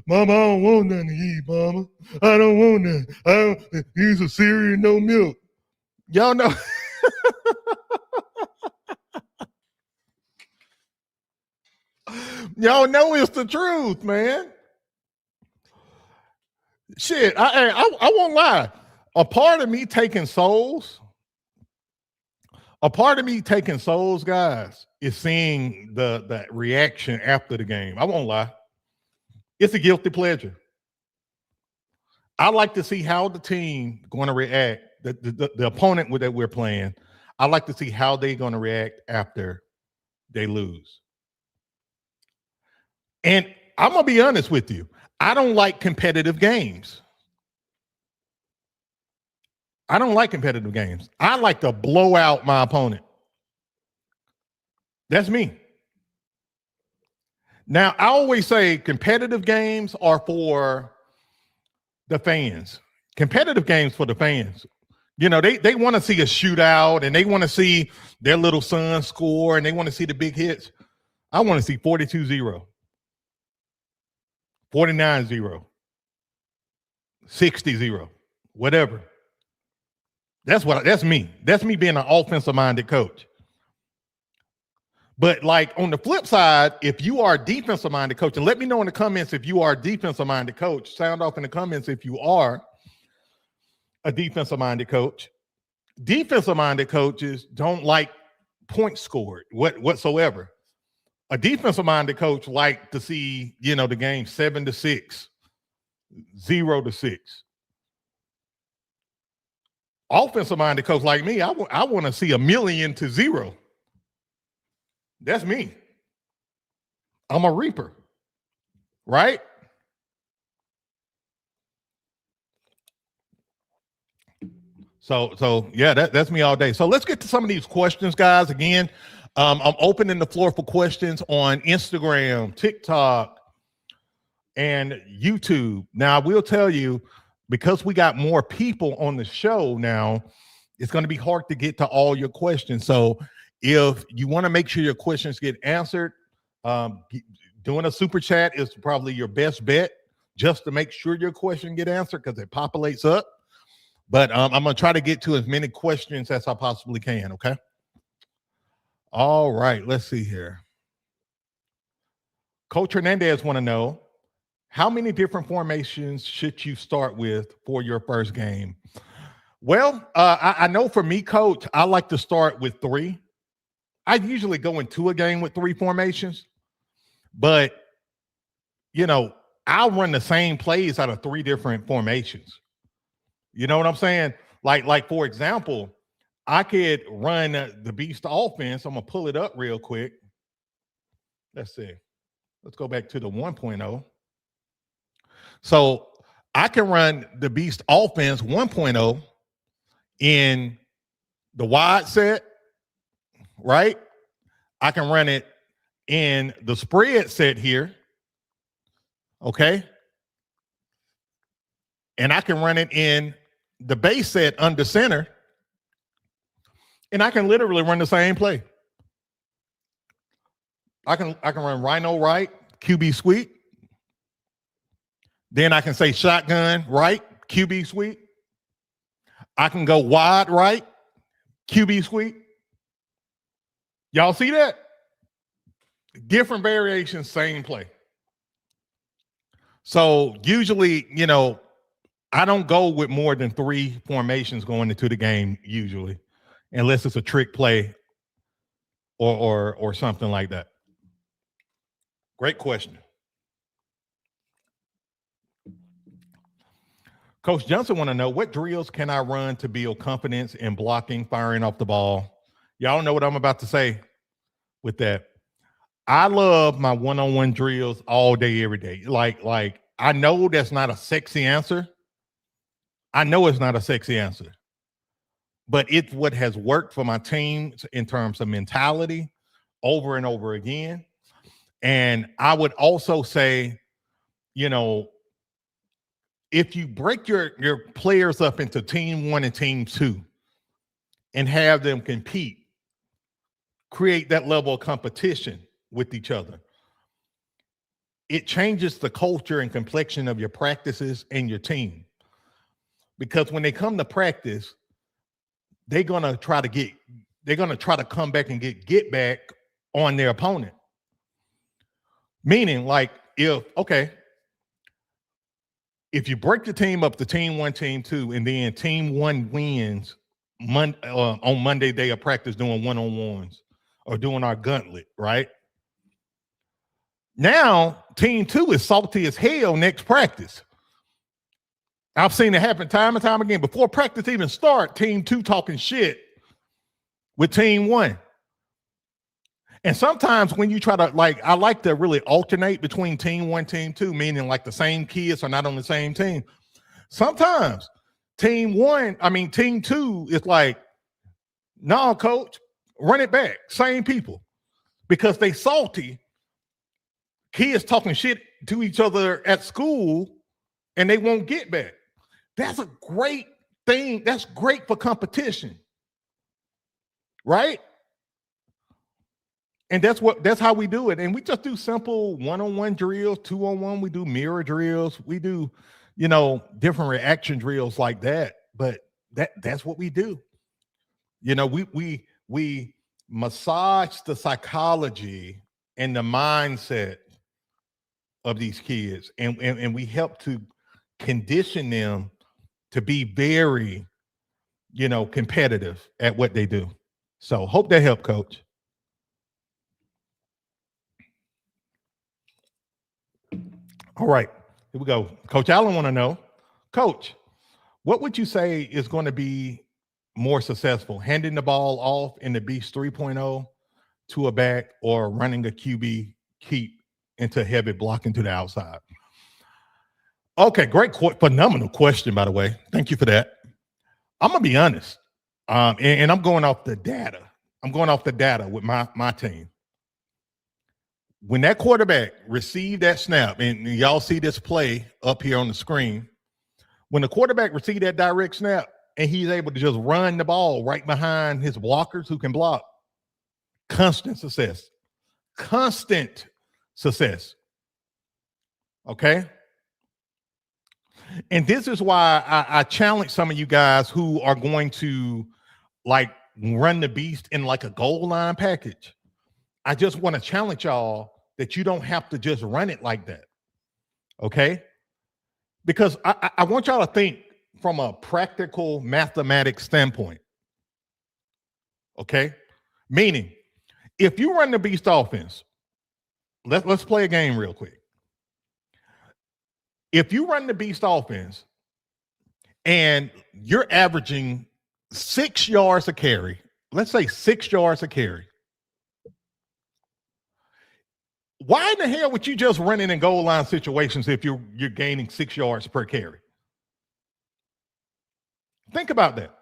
I don't want nothing to eat, Mama. I don't want nothing. I don't use a cereal, no milk. Y'all know. Y'all know it's the truth, man. Shit, I won't lie. A part of me taking souls, guys, is seeing the reaction after the game. I won't lie. It's a guilty pleasure. I like to see how the team going to react, the opponent that we're playing. I like to see how they're going to react after they lose. And I'm going to be honest with you. I don't like competitive games. I like to blow out my opponent. That's me. Now, I always say competitive games are for the fans. Competitive games for the fans. You know, they want to see a shootout and they want to see their little son score and they want to see the big hits. I want to see 42-0, 49-0, 60-0, whatever. That's me. That's me being an offensive-minded coach. But like on the flip side, if you are a defensive-minded coach, and let me know in the comments if you are a defensive-minded coach. Sound off in the comments if you are a defensive-minded coach. Defensive-minded coaches don't like points scored whatsoever. A defensive-minded coach like to see, you know, the game 7-6, 0-6. Offensive-minded coach like me, I want to see 1,000,000-0. That's me. I'm a reaper, right? So yeah, that's me all day. So let's get to some of these questions, guys. Again, I'm opening the floor for questions on Instagram, TikTok, and YouTube. Now, I will tell you, because we got more people on the show now, it's going to be hard to get to all your questions. So if you want to make sure your questions get answered, doing a super chat is probably your best bet just to make sure your question get answered because it populates up. But I'm going to try to get to as many questions as I possibly can, okay? All right, let's see here. Coach Hernandez want to know, how many different formations should you start with for your first game? Well, I know for me, Coach, I like to start with 3. I usually go into a game with 3 formations, but, you know, I'll run the same plays out of 3 different formations. You know what I'm saying? Like for example, I could run the beast offense. I'm going to pull it up real quick. Let's see. Let's go back to the 1.0. So I can run the beast offense 1.0 in the wide set, right? I can run it in the spread set here, okay? And I can run it in the base set under center, and I can literally run the same play. I can run Rhino right, QB sweep. Then I can say shotgun right, QB sweep. I can go wide right, QB sweep. Y'all see that? Different variations, same play. So usually, you know, I don't go with more than 3 formations going into the game usually, unless it's a trick play or something like that. Great question. Coach Johnson want to know, what drills can I run to build confidence in blocking, firing off the ball? Y'all know what I'm about to say with that. I love my one-on-one drills all day, every day. Like I know that's not a sexy answer. I know it's not a sexy answer, but it's what has worked for my team in terms of mentality over and over again. And I would also say, you know, if you break your players up into team 1 and team 2 and have them compete, create that level of competition with each other. It changes the culture and complexion of your practices and your team. Because when they come to practice, they're gonna try to come back and get back on their opponent. Meaning, like, if you break the team up to team one, team two, and then team one wins on Monday day of practice doing one-on-ones or doing our gauntlet, right? Now, team two is salty as hell next practice. I've seen it happen time and time again. Before practice even start, team two talking shit with team one. And sometimes when you try to, like, I like to really alternate between team one, team two, meaning like the same kids are not on the same team. Sometimes team two is like, no, coach, run it back. Same people. Because they salty. Kids talking shit to each other at school and they won't get back. That's a great thing. That's great for competition. Right? And that's how we do it. And we just do simple one-on-one drills, two-on-one. We do mirror drills. We do, different reaction drills like that. But that's what we do. We massage the psychology and the mindset of these kids, and we help to condition them to be very, competitive at what they do. So hope that helped, Coach. All right, here we go. Coach Allen want to know, Coach, what would you say is going to be more successful, handing the ball off in the Beast 3.0 to a back or running a QB keep into heavy blocking to the outside? Okay, phenomenal question, by the way. Thank you for that. I'm going to be honest, and I'm going off the data. I'm going off the data with my team. When that quarterback received that snap, and y'all see this play up here on the screen, when the quarterback received that direct snap and he's able to just run the ball right behind his blockers who can block, constant success. Constant success. Okay? And this is why I challenge some of you guys who are going to, like, run the beast in like a goal line package. I just want to challenge y'all that you don't have to just run it like that. Okay? Because I want y'all to think from a practical mathematics standpoint. Okay? Meaning, if you run the beast offense, let's play a game real quick. If you run the beast offense and you're averaging 6 yards a carry, let's say 6 yards a carry, why in the hell would you just run in goal line situations if you're gaining 6 yards per carry? Think about that.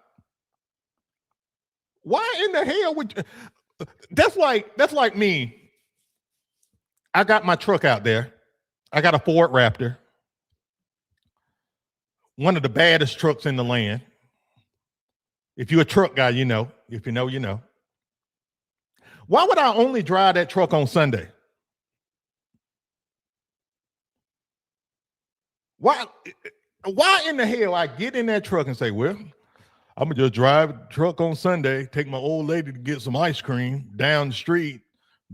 Why in the hell would you? That's like me. I got my truck out there. I got a Ford Raptor. One of the baddest trucks in the land. If you're a truck guy, you know. If you know, you know. Why would I only drive that truck on Sunday? Why in the hell I get in that truck and say, well, I'm going to just drive the truck on Sunday, take my old lady to get some ice cream down the street,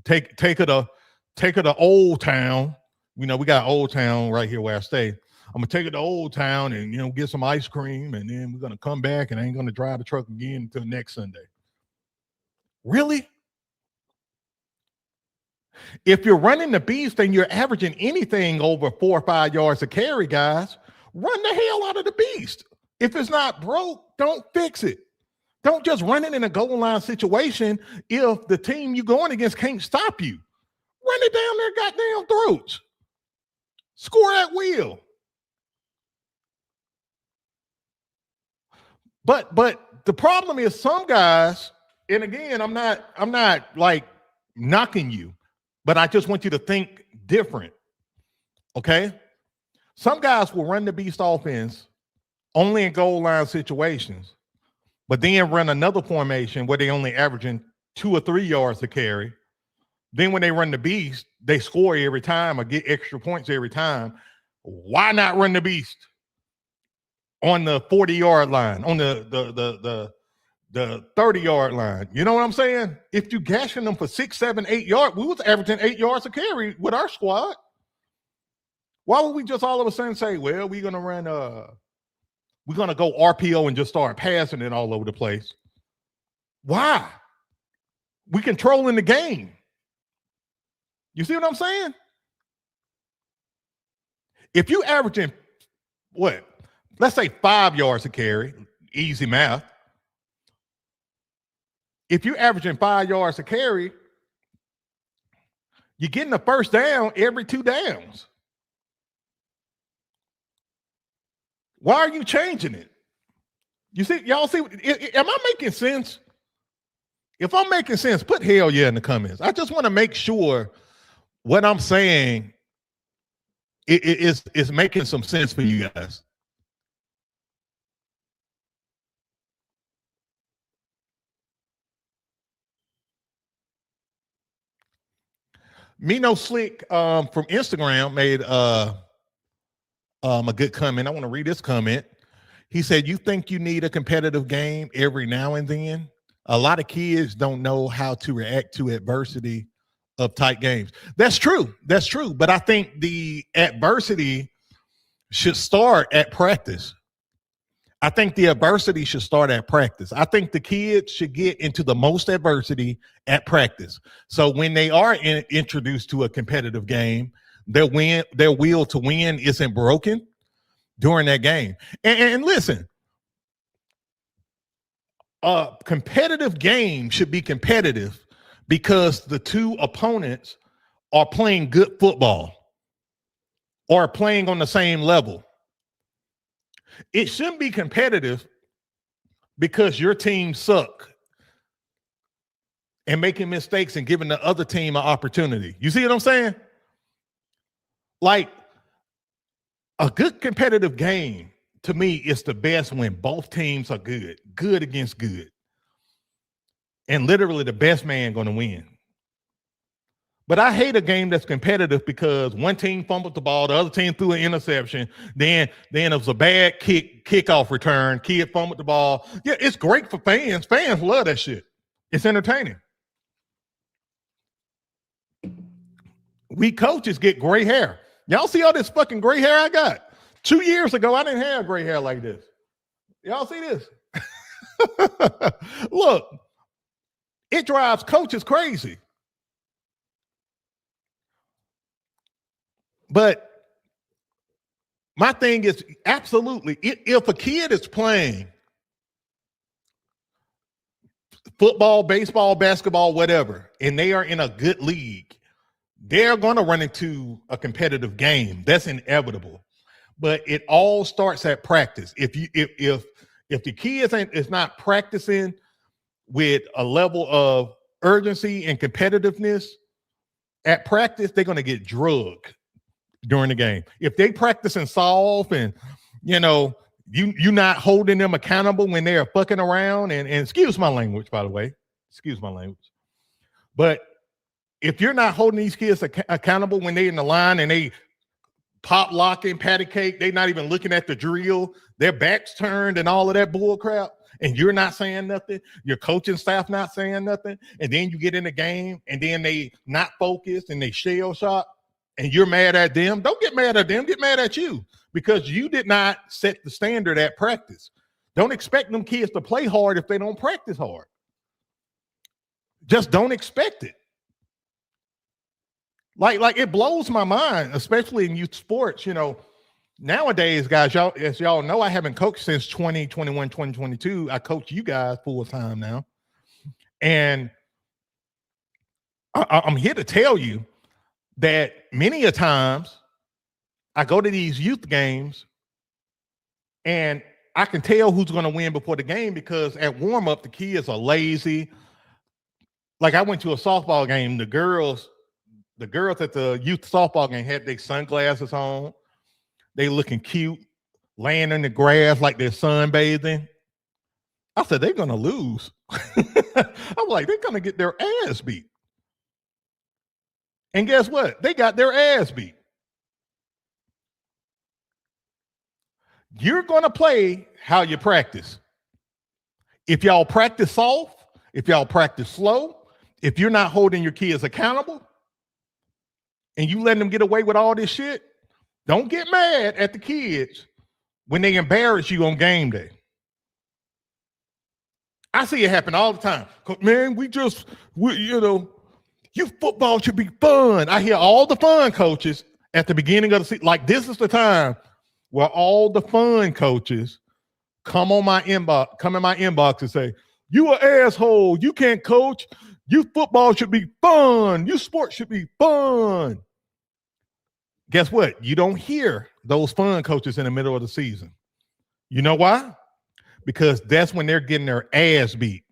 take her to Old Town. We got Old Town right here where I stay. I'm going to take her to Old Town and, get some ice cream, and then we're going to come back and I ain't going to drive the truck again until next Sunday. Really? If you're running the beast and you're averaging anything over 4 or 5 yards a carry, guys, run the hell out of the beast. If it's not broke, don't fix it. Don't just run it in a goal line situation if the team you're going against can't stop you. Run it down their goddamn throats. Score at will. But the problem is some guys, and again, I'm not like knocking you, but I just want you to think different. Okay? Some guys will run the beast offense only in goal line situations, but then run another formation where they only averaging 2 or 3 yards to carry. Then when they run the beast, they score every time or get extra points every time. Why not run the beast on the 40-yard line, on the 30-yard line? You know what I'm saying? If you gashing them for 6, 7, 8 yards, we was averaging 8 yards a carry with our squad. Why would we just all of a sudden say, well, we're going to go RPO and just start passing it all over the place? Why? We controlling the game. You see what I'm saying? If you averaging what? Let's say 5 yards a carry, easy math. If you're averaging 5 yards a carry, you're getting a first down every 2 downs. Why are you changing it? You see, y'all see, am I making sense? If I'm making sense, put hell yeah in the comments. I just want to make sure what I'm saying is making some sense for you guys. Mino Slick from Instagram made a good comment. I want to read this comment. He said, you think you need a competitive game every now and then? A lot of kids don't know how to react to adversity of tight games. That's true. That's true. But I think the adversity should start at practice. I think the adversity should start at practice. I think the kids should get into the most adversity at practice. So when they are introduced to a competitive game, their will to win isn't broken during that game. And listen, a competitive game should be competitive because the two opponents are playing good football or playing on the same level. It shouldn't be competitive because your team suck and making mistakes and giving the other team an opportunity. You see what I'm saying? Like, a good competitive game, to me, is the best when both teams are good against good. And literally the best man going to win. But I hate a game that's competitive because one team fumbled the ball, the other team threw an interception. Then it was a bad kickoff return. Kid fumbled the ball. Yeah, it's great for fans. Fans love that shit. It's entertaining. We coaches get gray hair. Y'all see all this fucking gray hair I got? 2 years ago, I didn't have gray hair like this. Y'all see this? Look, it drives coaches crazy. But my thing is, absolutely, if a kid is playing football, baseball, basketball, whatever, and they are in a good league, they're going to run into a competitive game. That's inevitable. But it all starts at practice. If the kid is not practicing with a level of urgency and competitiveness at practice, they're going to get drugged during the game. If they practicing soft and you're not holding them accountable when they are fucking around, and excuse my language, by the way, excuse my language, but if you're not holding these kids accountable when they're in the line and they pop locking, patty cake, they're not even looking at the drill, their backs turned and all of that bull crap, and you're not saying nothing, your coaching staff not saying nothing, and then you get in the game and then they not focused and they shell shock, and you're mad at them. Don't get mad at them. Get mad at you because you did not set the standard at practice. Don't expect them kids to play hard if they don't practice hard. Just don't expect it. Like it blows my mind, especially in youth sports. Nowadays, guys, as y'all know, I haven't coached since 2021, 2022. I coach you guys full time now. And I'm here to tell you that many a times I go to these youth games and I can tell who's going to win before the game because at warm up, the kids are lazy. Like I went to a softball game. The girls at the youth softball game had their sunglasses on. They looking cute, laying in the grass like they're sunbathing. I said, they're going to lose. I'm like, they're going to get their ass beat. And guess what? They got their ass beat. You're going to play how you practice. If y'all practice soft, if y'all practice slow, if you're not holding your kids accountable and you letting them get away with all this shit, don't get mad at the kids when they embarrass you on game day. I see it happen all the time. Man, youth football should be fun. I hear all the fun coaches at the beginning of the season. Like, this is the time where all the fun coaches come in my inbox and say, you an asshole. You can't coach. Youth football should be fun. Youth sports should be fun. Guess what? You don't hear those fun coaches in the middle of the season. You know why? Because that's when they're getting their ass beat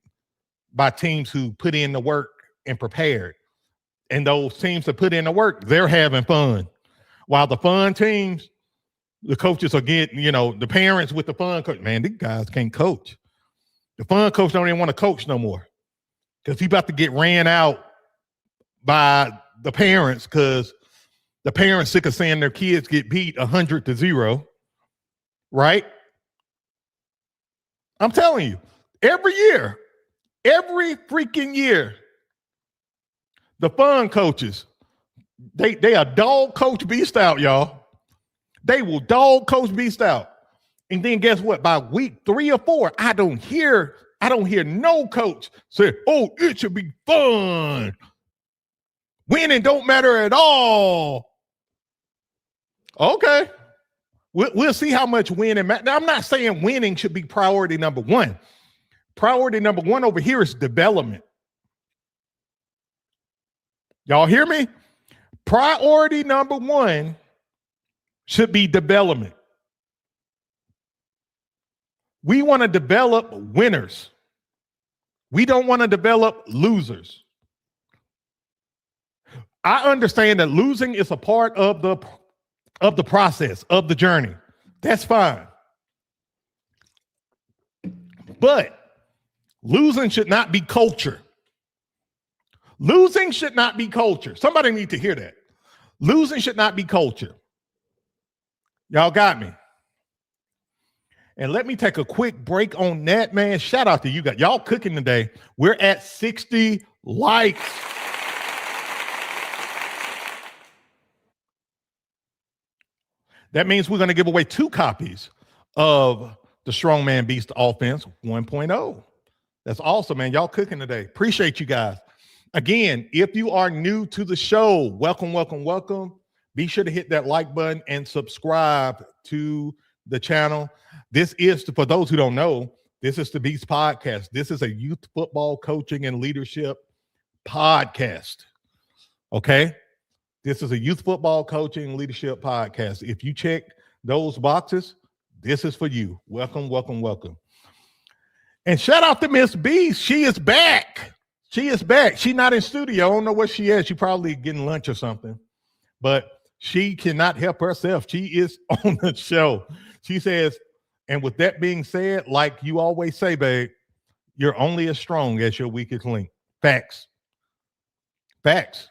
by teams who put in the work and prepared. And those teams that put in the work, they're having fun. While the fun teams, the coaches are getting, the parents with the fun coach, man, these guys can't coach. The fun coach don't even want to coach no more because he's about to get ran out by the parents because the parents sick of seeing their kids get beat 100-0, right? I'm telling you, every freaking year, the fun coaches, they are dog coach beast out, y'all. They will dog coach beast out. And then guess what? By week 3 or 4, I don't hear no coach say, oh, it should be fun. Winning don't matter at all. Okay. We'll see how much winning matters. Now, I'm not saying winning should be priority number one. Priority number one over here is development. Y'all hear me? Priority number one should be development. We want to develop winners. We don't want to develop losers. I understand that losing is a part of the process, of the journey. That's fine. But losing should not be culture. Losing should not be culture. Somebody need to hear that. Losing should not be culture. Y'all got me. And let me take a quick break on that, man. Shout out to you guys. Y'all cooking today. We're at 60 likes. That means we're going to give away 2 copies of the Strongman Beast Offense 1.0. That's awesome, man. Y'all cooking today. Appreciate you guys. Again, if you are new to the show, welcome, welcome, welcome. Be sure to hit that like button and subscribe to the channel. This is, for those who don't know, this is the Beast Podcast. This is a youth football coaching and leadership podcast. Okay? This is a youth football coaching and leadership podcast. If you check those boxes, this is for you. Welcome, welcome, welcome. And shout out to Miss Beast. She is back. She is back. She's not in studio. I don't know where she is. She probably getting lunch or something. But she cannot help herself. She is on the show. She says, and with that being said, like you always say, babe, you're only as strong as your weakest link. Facts. Facts.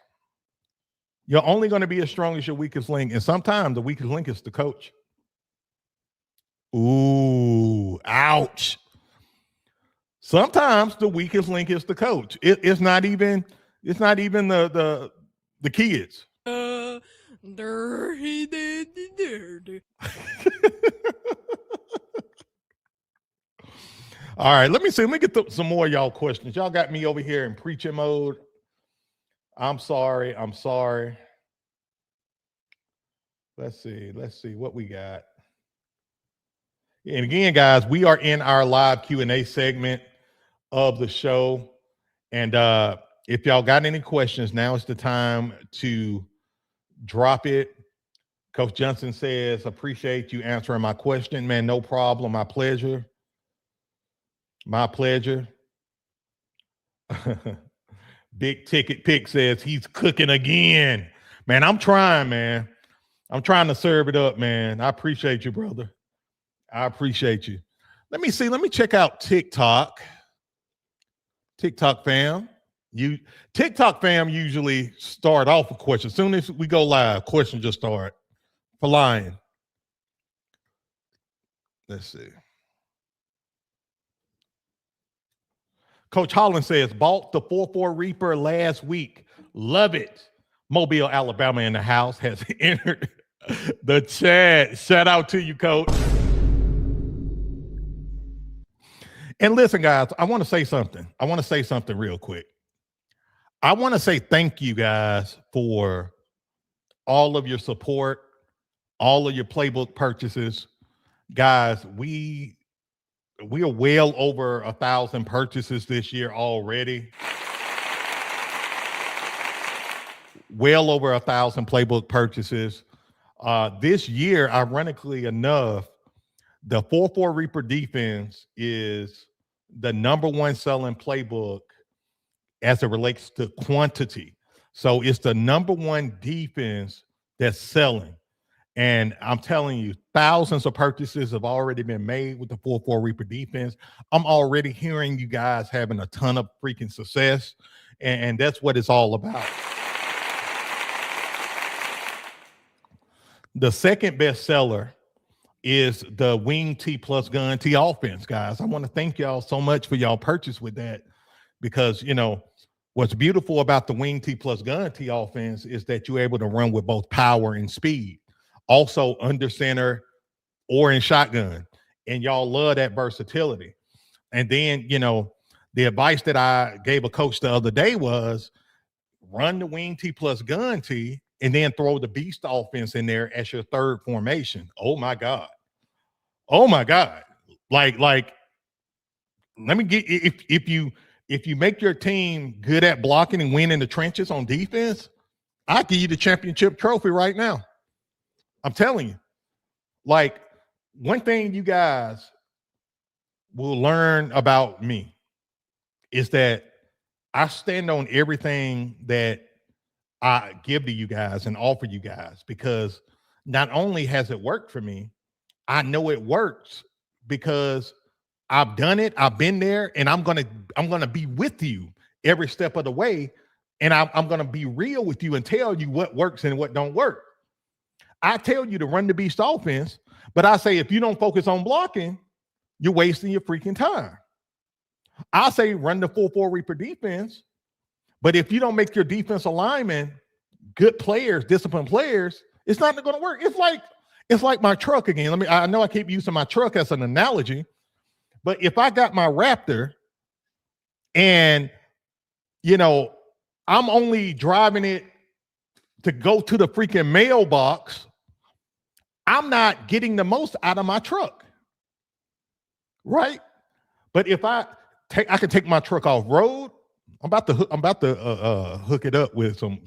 You're only going to be as strong as your weakest link. And sometimes the weakest link is the coach. Ooh, ouch. Sometimes the weakest link is the coach. It's not even the kids. All right, let me see. Let me get some more of y'all questions. Y'all got me over here in preaching mode. I'm sorry. Let's see what we got. And again, guys, we are in our live Q&A segment of the show. And if y'all got any questions, now is the time to drop it. Coach Johnson says, appreciate you answering my question. Man, no problem. My pleasure. My pleasure. Big Ticket Pick says he's cooking again. Man, I'm trying, man. I'm trying to serve it up, man. I appreciate you, brother. I appreciate you. Let me see. Let me check out TikTok. TikTok fam. TikTok fam usually start off with questions. As soon as we go live, questions just start flying. Let's see. Coach Holland says, bought the 4-4 Reaper last week. Love it. Mobile, Alabama in the house has entered the chat. Shout out to you, Coach. And listen, guys, I want to say something. I want to say something real quick. I want to say thank you guys for all of your support, all of your playbook purchases. Guys, we are well over 1,000 purchases this year already. Well over 1,000 playbook purchases. This year, ironically enough, the 4-4 Reaper defense is the number one selling playbook as it relates to quantity. So it's the number one defense that's selling. And I'm telling you, thousands of purchases have already been made with the 4-4 Reaper defense. I'm already hearing you guys having a ton of freaking success. And that's what it's all about. The second best seller is the Wing T plus Gun T offense, guys. I want to thank y'all so much for y'all purchase with that, because, you know, what's beautiful about the Wing T plus Gun T offense is that you're able to run with both power and speed, also under center or in shotgun. And y'all love that versatility. And then, you know, the advice that I gave a coach the other day was run the Wing T plus Gun T and then throw the Beast offense in there as your third formation. Oh my God. Oh my God. Like, let me get, if you make your team good at blocking and win in the trenches on defense, I'll give you the championship trophy right now. I'm telling you. Like, one thing you guys will learn about me is that I stand on everything that I give to you guys and offer you guys, because not only has it worked for me, I know it works because I've done it, I've been there, and I'm gonna be with you every step of the way, and I'm gonna be real with you and tell you what works and what don't work. I tell you to run the Beast offense, but I say if you don't focus on blocking, you're wasting your freaking time. I say run the 4-4 Reaper defense, but if you don't make your defense alignment good players, disciplined players, it's not going to work. It's like my truck again. I know I keep using my truck as an analogy, but if I got my Raptor and, you know, I'm only driving it to go to the freaking mailbox, I'm not getting the most out of my truck, right? But if I can take my truck off road. I'm about to hook it up with some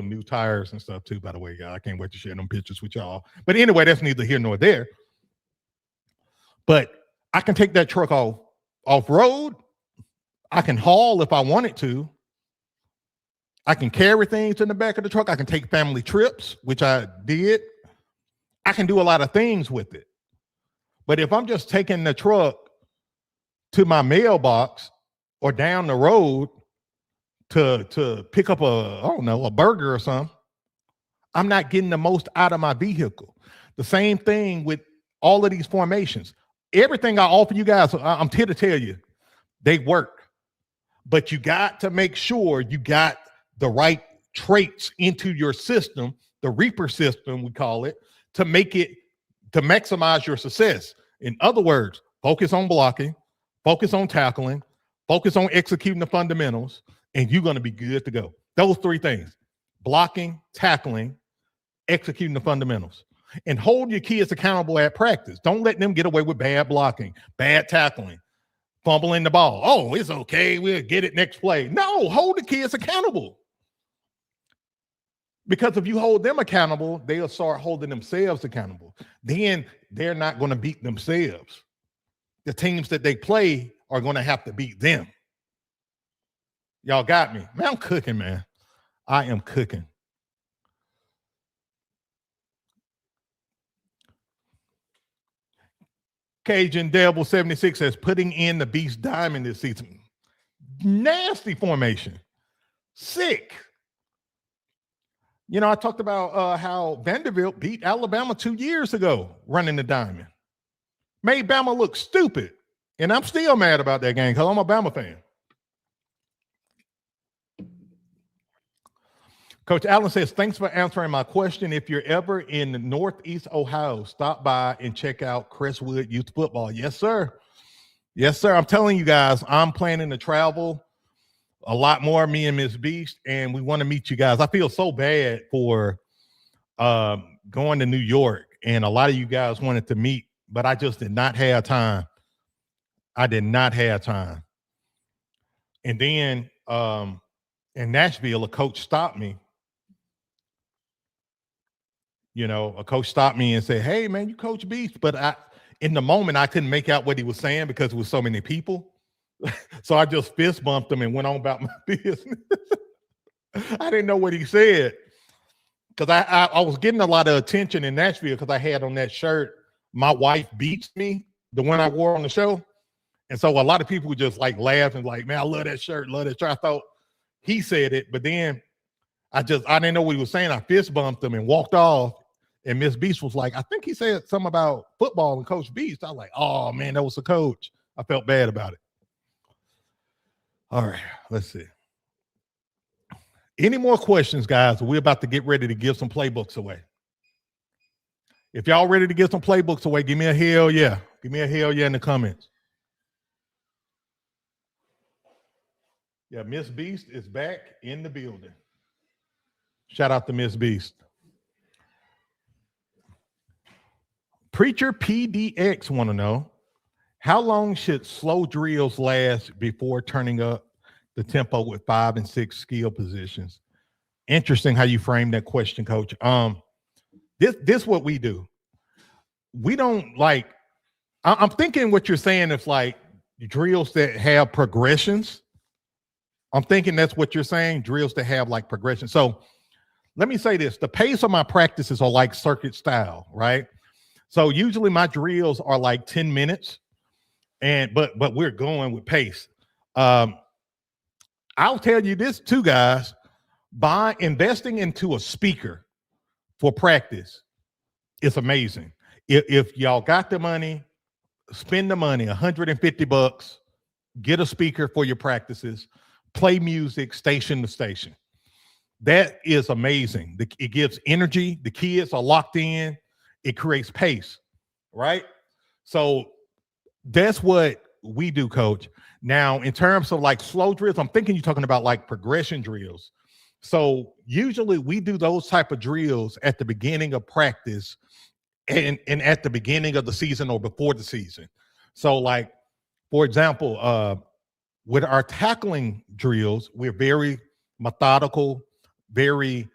new tires and stuff too, by the way, y'all. I can't wait to share them pictures with y'all. But anyway, that's neither here nor there. But I can take that truck off road. I can haul if I wanted to. I can carry things in the back of the truck. I can take family trips, which I did. I can do a lot of things with it. But if I'm just taking the truck to my mailbox or down the road to pick up a burger or something, I'm not getting the most out of my vehicle. The same thing with all of these formations. Everything I offer you guys, I'm here to tell you, they work. But you got to make sure you got the right traits into your system, the Reaper system, we call it, to maximize your success. In other words, focus on blocking, focus on tackling, focus on executing the fundamentals, and you're going to be good to go. Those three things: blocking, tackling, executing the fundamentals. And hold your kids accountable at practice. Don't let them get away with bad blocking, bad tackling, fumbling the ball. Oh, it's okay, we'll get it next play. No, hold the kids accountable. Because if you hold them accountable, they'll start holding themselves accountable. Then they're not going to beat themselves. The teams that they play are going to have to beat them. Y'all got me. Man, I'm cooking, man. I am cooking. Cajun Devil 76 says, putting in the Beast Diamond this season. nasty formation. Sick. You know, I talked about how Vanderbilt beat Alabama 2 years ago running the diamond. Made Bama look stupid. And I'm still mad about that game because I'm a Bama fan. Coach Allen says, thanks for answering my question. If you're ever in Northeast Ohio, stop by and check out Crestwood Youth Football. Yes, sir. Yes, sir. I'm telling you guys, I'm planning to travel a lot more, me and Miss Beast, and we want to meet you guys. I feel so bad for going to New York, and a lot of you guys wanted to meet, but I just did not have time. I did not have time. And then in Nashville, a coach stopped me. You know, a coach stopped me and said, hey, man, you coach Beast. But in the moment, I couldn't make out what he was saying because it was so many people. So I just fist bumped him and went on about my business. I didn't know what he said because I was getting a lot of attention in Nashville because I had on that shirt, My Wife Beats Me, the one I wore on the show. And so a lot of people would just like laugh and like, man, I love that shirt, love that shirt. I thought he said it, but then I didn't know what he was saying. I fist bumped him and walked off. And Miss Beast was like, I think he said something about football and Coach Beast. I was like, oh, man, that was a coach. I felt bad about it. All right, let's see. Any more questions, guys? We're about to get ready to give some playbooks away. If y'all ready to give some playbooks away, give me a hell yeah. Give me a hell yeah in the comments. Yeah, Miss Beast is back in the building. Shout out to Miss Beast. Preacher PDX want to know, how long should slow drills last before turning up the tempo with 5 and 6 skill positions? Interesting how you frame that question, Coach. This what we do. We don't like, I'm thinking what you're saying is like drills that have progressions. I'm thinking that's what you're saying, drills that have like progression. So let me say this. The pace of my practices are like circuit style, right? So usually my drills are like 10 minutes, but we're going with pace. I'll tell you this too, guys, by investing into a speaker for practice, it's amazing. If y'all got the money, spend the money, $150, get a speaker for your practices, play music station to station. That is amazing. It gives energy. The kids are locked in. It creates pace, right? So that's what we do, Coach. Now, in terms of like slow drills, I'm thinking you're talking about like progression drills. So usually we do those type of drills at the beginning of practice and at the beginning of the season or before the season. So like, for example, with our tackling drills, we're very methodical, very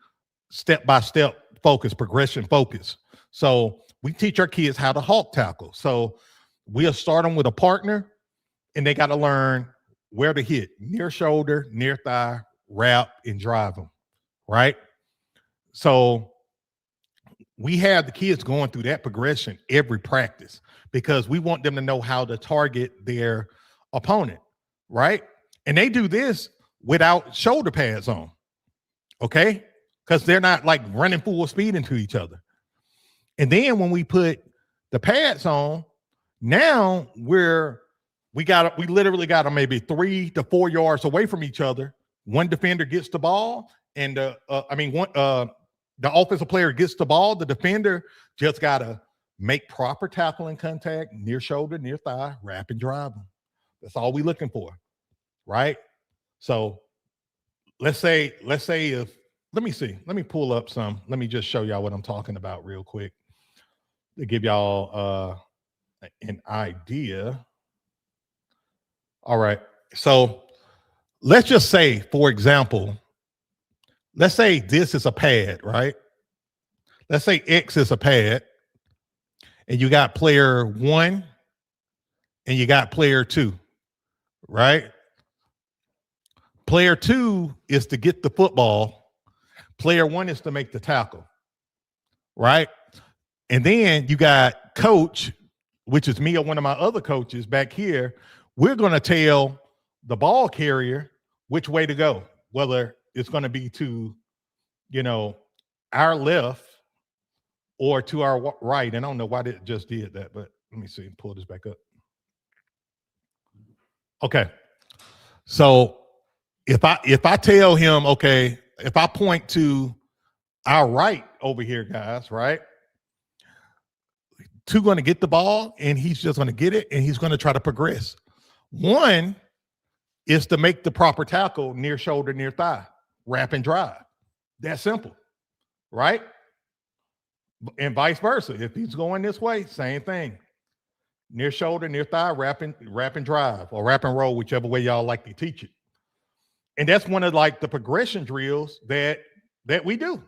step-by-step focus, progression focus. So we teach our kids how to hawk tackle. So we'll start them with a partner, and they got to learn where to hit, near shoulder, near thigh, wrap, and drive them, right? So we have the kids going through that progression every practice because we want them to know how to target their opponent, right? And they do this without shoulder pads on, okay? Because they're not like running full speed into each other. And then when we put the pads on, now we literally got them maybe 3 to 4 yards away from each other. One defender gets the ball, and the offensive player gets the ball. The defender just got to make proper tackling contact, near shoulder, near thigh, wrap and drive them. That's all we're looking for, right? So let's say if, let me pull up some. Let me just show y'all what I'm talking about real quick to give y'all an idea. All right. So let's just say, for example, let's say this is a pad, right? Let's say X is a pad, and you got player 1 and you got player 2, right? Player 2 is to get the football. Player 1 is to make the tackle, right? And then you got coach, which is me or one of my other coaches back here. We're going to tell the ball carrier which way to go, whether it's going to be to, our left or to our right. And I don't know why it just did that, but let me see, pull this back up. Okay. So if I tell him, okay, if I point to our right over here, guys, right? Two going to get the ball and he's just going to get it and he's going to try to progress. One is to make the proper tackle near shoulder, near thigh, wrap and drive. That simple, right? And vice versa. If he's going this way, same thing. Near shoulder, near thigh, wrap and drive, or wrap and roll, whichever way y'all like to teach it. And that's one of like the progression drills that we do.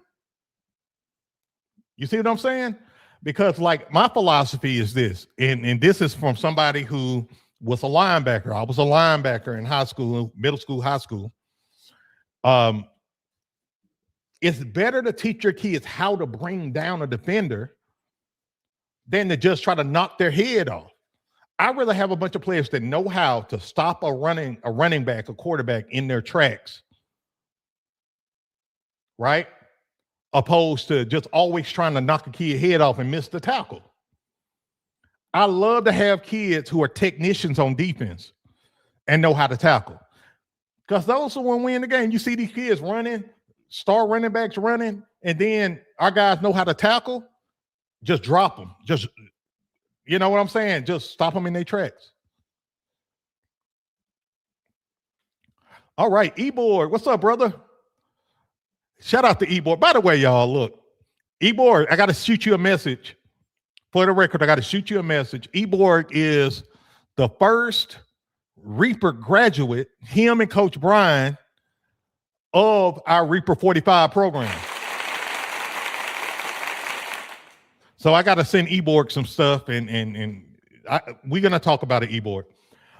You see what I'm saying? Because like my philosophy is this, and this is from somebody who was a linebacker. I was a linebacker in high school, middle school, high school. It's better to teach your kids how to bring down a defender than to just try to knock their head off. I'd rather have a bunch of players that know how to stop a running back, a quarterback in their tracks, right? Opposed to just always trying to knock a kid's head off and miss the tackle. I love to have kids who are technicians on defense and know how to tackle. Because those are when we win the game. You see these kids running, star running backs running, and then our guys know how to tackle. Just drop them. Just, you know what I'm saying? Just stop them in their tracks. All right, E-Board, what's up, brother? Shout out to E-Board. By the way, y'all, look, E-Board, I got to shoot you a message. For the record, I got to shoot you a message. E-Board is the first Reaper graduate, him and Coach Brian, of our Reaper 45 program. So I got to send E-Board some stuff, and we're going to talk about it, E-Board.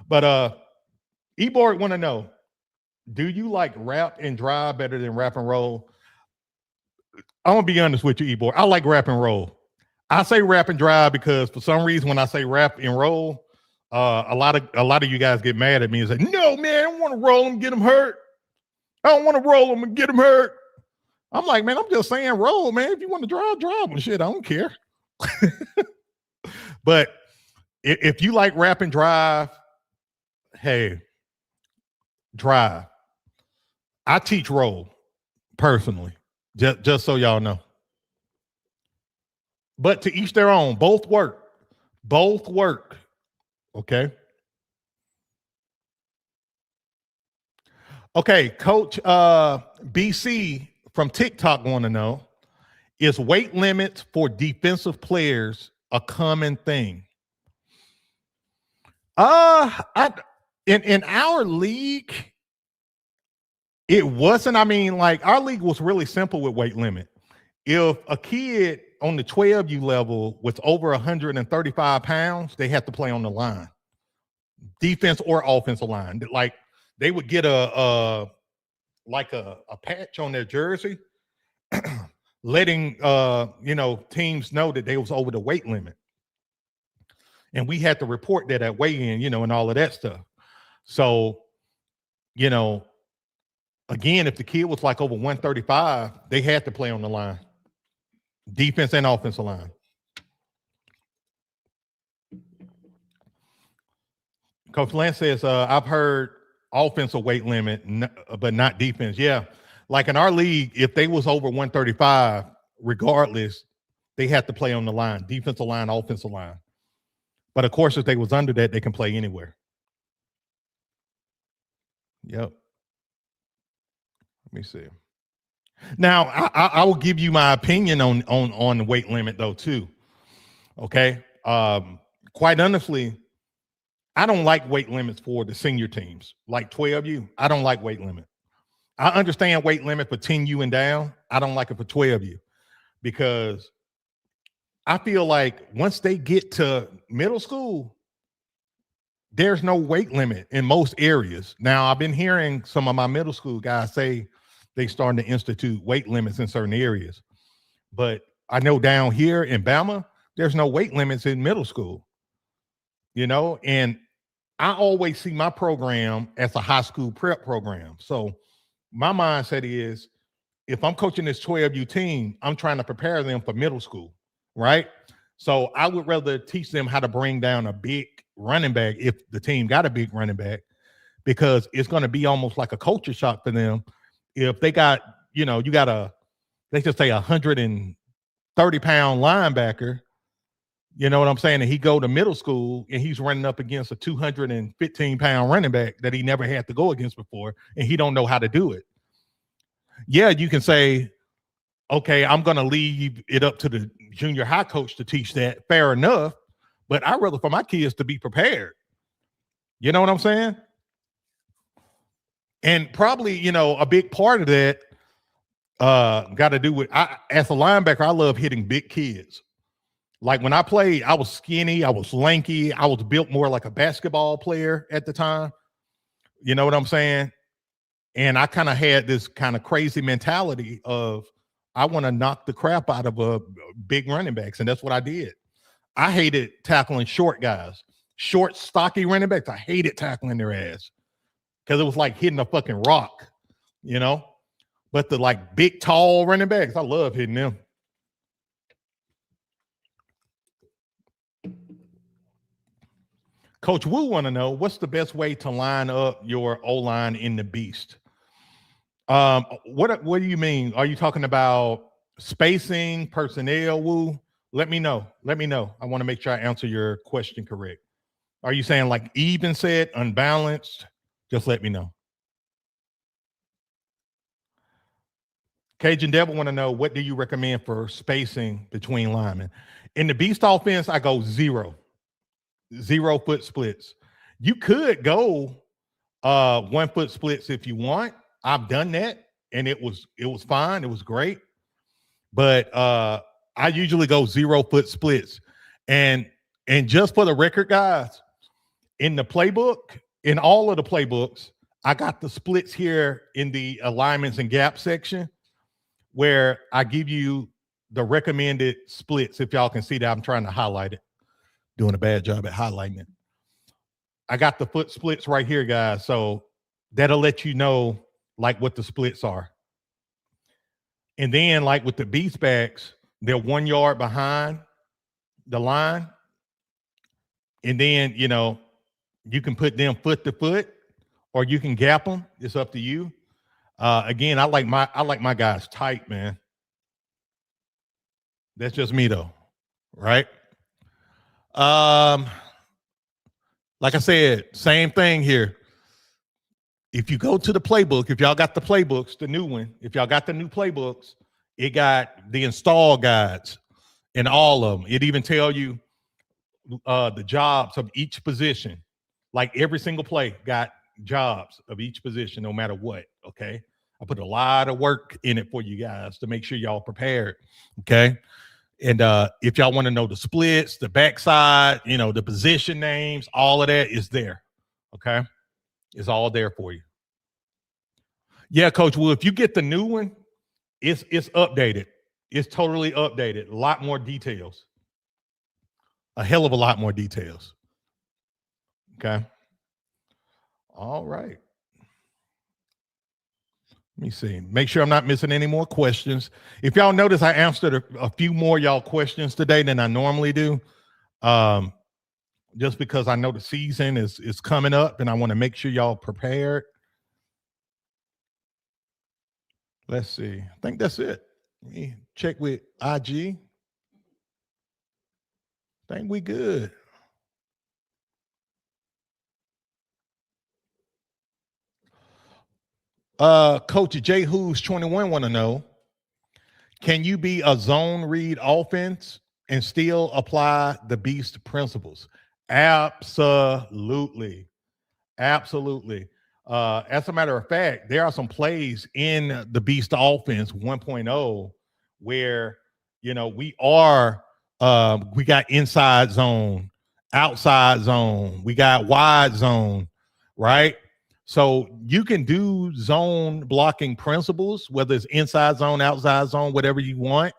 But E-Board want to know, do you like wrap and drive better than wrap and roll? I'm going to be honest with you, E-Board. I like wrap and roll. I say wrap and drive because for some reason when I say wrap and roll, a lot of you guys get mad at me and say, no, man, I don't want to roll them, get them hurt. I don't want to roll them and get them hurt. I'm like, man, I'm just saying roll, man. If you want to drive them. Shit, I don't care. But if you like wrap and drive, hey, drive. I teach roll personally, just so y'all know. But to each their own, both work. Both work. Okay. Okay, Coach BC from TikTok want to know, is weight limits for defensive players a common thing? In our league, it wasn't. I mean, like our league was really simple with weight limit. If a kid on the 12U level was over 135 pounds, they had to play on the line, defense or offensive line. Like they would get a patch on their jersey, letting teams know that they was over the weight limit, and we had to report that at weigh-in, and all of that stuff. So, again, if the kid was like over 135, they had to play on the line, defense and offensive line. Coach Lance says, I've heard offensive weight limit, but not defense. Yeah. Like in our league, if they was over 135, regardless, they had to play on the line, defensive line, offensive line. But of course, if they was under that, they can play anywhere. Yep. Let me see. Now, I will give you my opinion on the weight limit though too. Okay. Quite honestly, I don't like weight limits for the senior teams, like 12U. I don't like weight limit. I understand weight limit for 10U and down. I don't like it for 12U because I feel like once they get to middle school, there's no weight limit in most areas. Now, I've been hearing some of my middle school guys say they starting to institute weight limits in certain areas. But I know down here in Bama, there's no weight limits in middle school. And I always see my program as a high school prep program. So my mindset is if I'm coaching this 12U team, I'm trying to prepare them for middle school, right? So I would rather teach them how to bring down a big running back if the team got a big running back, because it's going to be almost like a culture shock for them. If they got, you got let's just say 130-pound linebacker, you know what I'm saying? And he go to middle school and he's running up against a 215-pound running back that he never had to go against before, and he don't know how to do it. Yeah, you can say, okay, I'm going to leave it up to the junior high coach to teach that. Fair enough. But I'd rather for my kids to be prepared. You know what I'm saying? And probably, a big part of that got to do with, as a linebacker, I love hitting big kids. Like when I played, I was skinny, I was lanky, I was built more like a basketball player at the time. You know what I'm saying? And I kind of had this kind of crazy mentality of I want to knock the crap out of a big running backs. And that's what I did. I hated tackling short guys, short, stocky running backs. I hated tackling their ass because it was like hitting a fucking rock, But the like big, tall running backs, I love hitting them. Coach Wu want to know, what's the best way to line up your O-line in the beast? What do you mean? Are you talking about spacing, personnel, Wu? Let me know. I want to make sure I answer your question correct. Are you saying like even set, unbalanced? Just let me know. Cajun Devil want to know, what do you recommend for spacing between linemen? In the beast offense, I go 0 foot splits. You could go 1 foot splits if you want. I've done that and it was fine. It was great. But I usually go 0 foot splits. And just for the record, guys, in the playbook, in all of the playbooks, I got the splits here in the alignments and gap section where I give you the recommended splits. If y'all can see that, I'm trying to highlight it. Doing a bad job at highlighting it. I got the foot splits right here, guys. So that'll let you know like what the splits are. And then like with the beast backs, they're 1 yard behind the line. And then, you can put them foot to foot or you can gap them. It's up to you. Again, I like my guys tight, man. That's just me though. Right. Like I said, same thing here. If you go to the playbook, if y'all got the playbooks, the new one, if y'all got the new playbooks, it got the install guides in all of them. It even tell you the jobs of each position. Like every single play got jobs of each position, no matter what. Okay. I put a lot of work in it for you guys to make sure y'all prepared. Okay. And if y'all want to know the splits, the backside, the position names, all of that is there. Okay. It's all there for you. Yeah, Coach Will, if you get the new one, it's updated. It's totally updated. A lot more details. A hell of a lot more details. Okay. All right. Let me see. Make sure I'm not missing any more questions. If y'all notice, I answered a few more y'all questions today than I normally do. Just because I know the season is coming up and I want to make sure y'all prepared. Let's see. I think that's it. Let me check with IG. I think we good. Coach J Who's 21 want to know, can you be a zone read offense and still apply the beast principles? Absolutely. As a matter of fact, there are some plays in the beast offense 1.0 where, we got inside zone, outside zone, we got wide zone, right? So you can do zone blocking principles, whether it's inside zone, outside zone, whatever you want,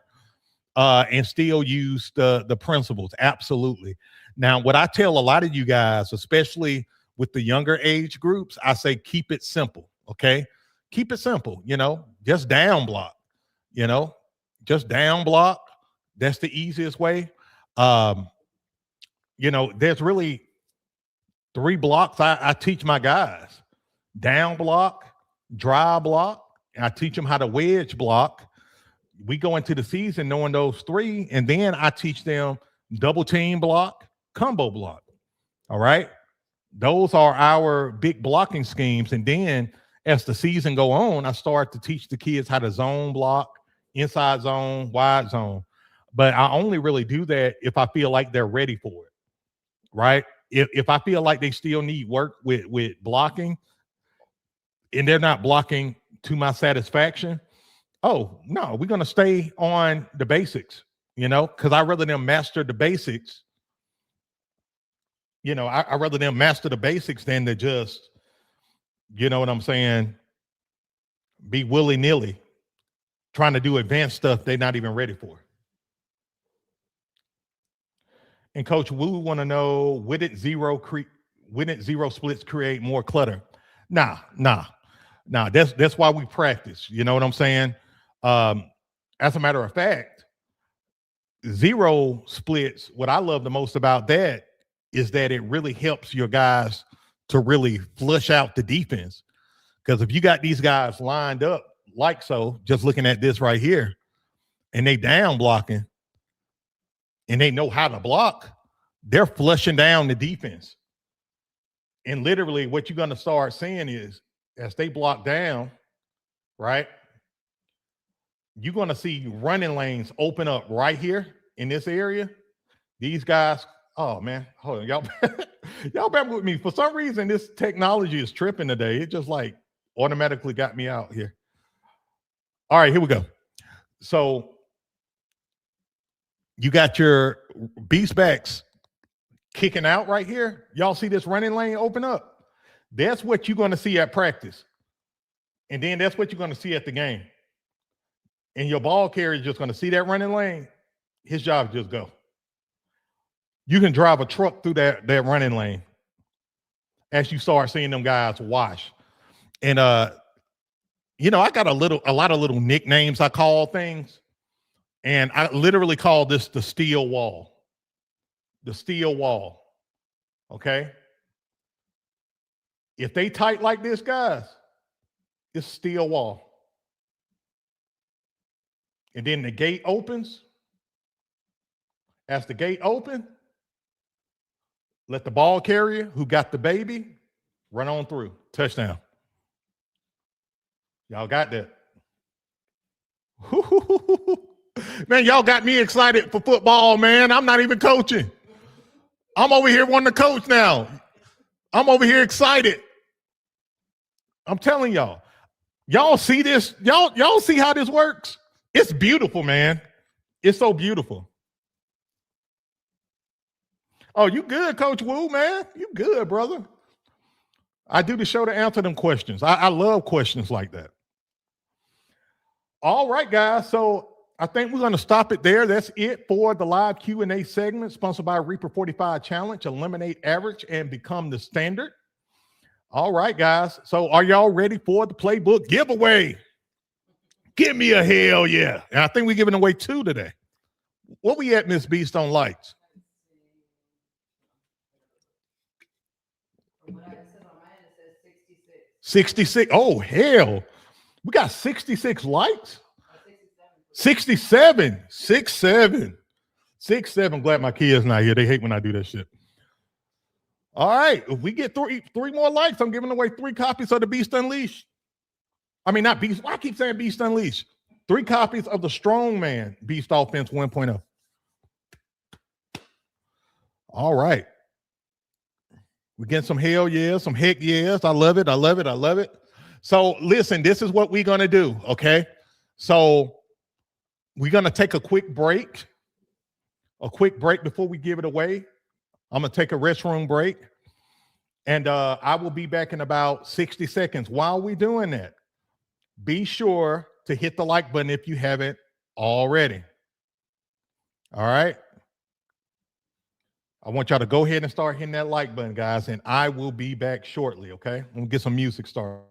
and still use the principles. Absolutely. Now, what I tell a lot of you guys, especially with the younger age groups, I say keep it simple. Okay. Keep it simple, just down block, you know, just down block. That's the easiest way. Um, there's really three blocks I teach my guys: down block, dry block, and I teach them how to wedge block. We go into the season knowing those three, and then I teach them double team block, combo block. All right. Those are our big blocking schemes. And then as the season go on, I start to teach the kids how to zone block, inside zone, wide zone. But I only really do that if I feel like they're ready for it. Right. If I feel like they still need work with blocking and they're not blocking to my satisfaction, oh no, we're going to stay on the basics, because I rather them master the basics. I rather them master the basics than to just, you know what I'm saying, be willy-nilly trying to do advanced stuff they're not even ready for. And Coach Wu want to know, wouldn't zero splits create more clutter? Nah. That's why we practice. You know what I'm saying? As a matter of fact, zero splits, what I love the most about that is that it really helps your guys to really flush out the defense. Because if you got these guys lined up like so, just looking at this right here, and they down blocking, and they know how to block, they're flushing down the defense. And literally what you're going to start seeing is as they block down, right, you're going to see running lanes open up right here in this area. These guys, oh man, hold on, y'all bear with me. For some reason, this technology is tripping today. It just like automatically got me out here. All right, here we go. So you got your beast backs kicking out right here. Y'all see this running lane open up? That's what you're going to see at practice. And then that's what you're going to see at the game. And your ball carrier is just going to see that running lane. His job is just go. You can drive a truck through that running lane as you start seeing them guys wash. And I got a lot of little nicknames I call things. And I literally call this the steel wall. The steel wall. Okay? If they tight like this, guys, it's steel wall. And then the gate opens. As the gate opens, let the ball carrier who got the baby run on through. Touchdown. Y'all got that. Man, y'all got me excited for football, man. I'm not even coaching. I'm over here wanting to coach now. I'm over here excited. I'm telling y'all. Y'all see this? Y'all see how this works? It's beautiful, man. It's so beautiful. Oh, you good, Coach Wu, man? You good, brother. I do the show to answer them questions. I love questions like that. All right, guys. So I think we're going to stop it there. That's it for the live Q&A segment sponsored by Reaper 45 Challenge. Eliminate average and become the standard. All right, guys. So are y'all ready for the playbook giveaway? Give me a hell yeah. And I think we're giving away 2 today. What we at, Miss Beast on lights? What I said on mine, it says 66. 66. Oh, hell. We got 66 likes? 67. 67. 67. Glad my kids not here. They hate when I do that shit. All right. If we get three more likes, I'm giving away 3 copies of the Beast Unleashed. I mean, not Beast. Why I keep saying Beast Unleashed? 3 copies of the Strongman Beast Offense 1.0. All right. We're getting some hell yes, some heck yes. I love it. I love it. I love it. So listen, this is what we're going to do, okay? So we're going to take a quick break before we give it away. I'm going to take a restroom break, and I will be back in about 60 seconds. While we're doing that, be sure to hit the like button if you haven't already. All right? I want y'all to go ahead and start hitting that like button, guys, and I will be back shortly, okay? I'm gonna get some music started.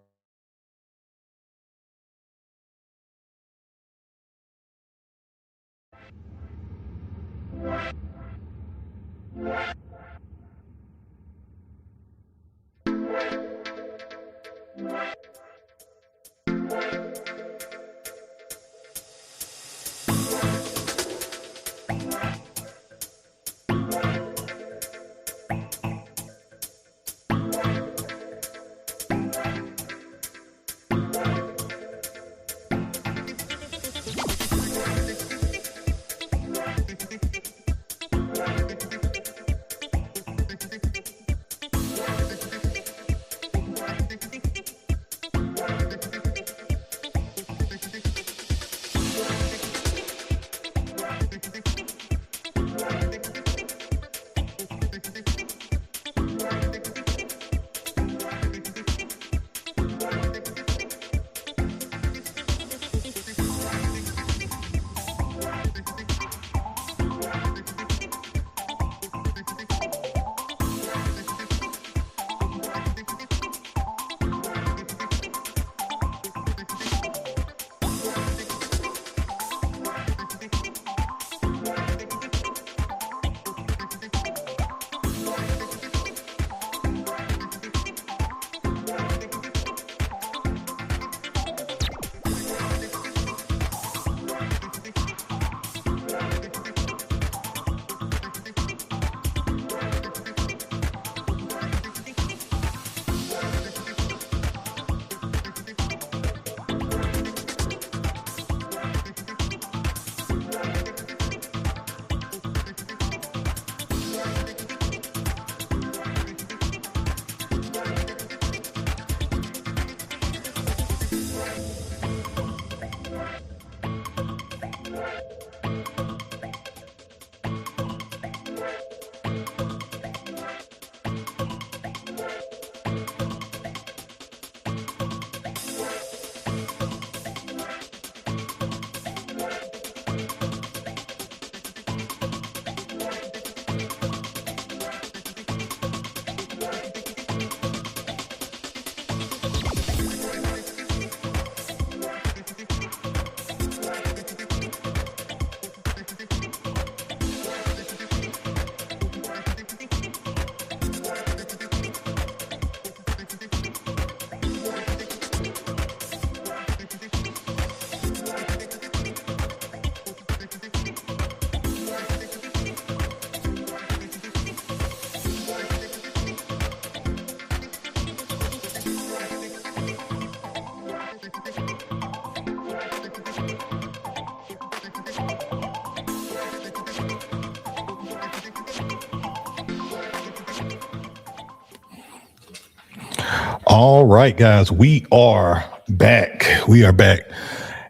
All right, guys, we are back. We are back.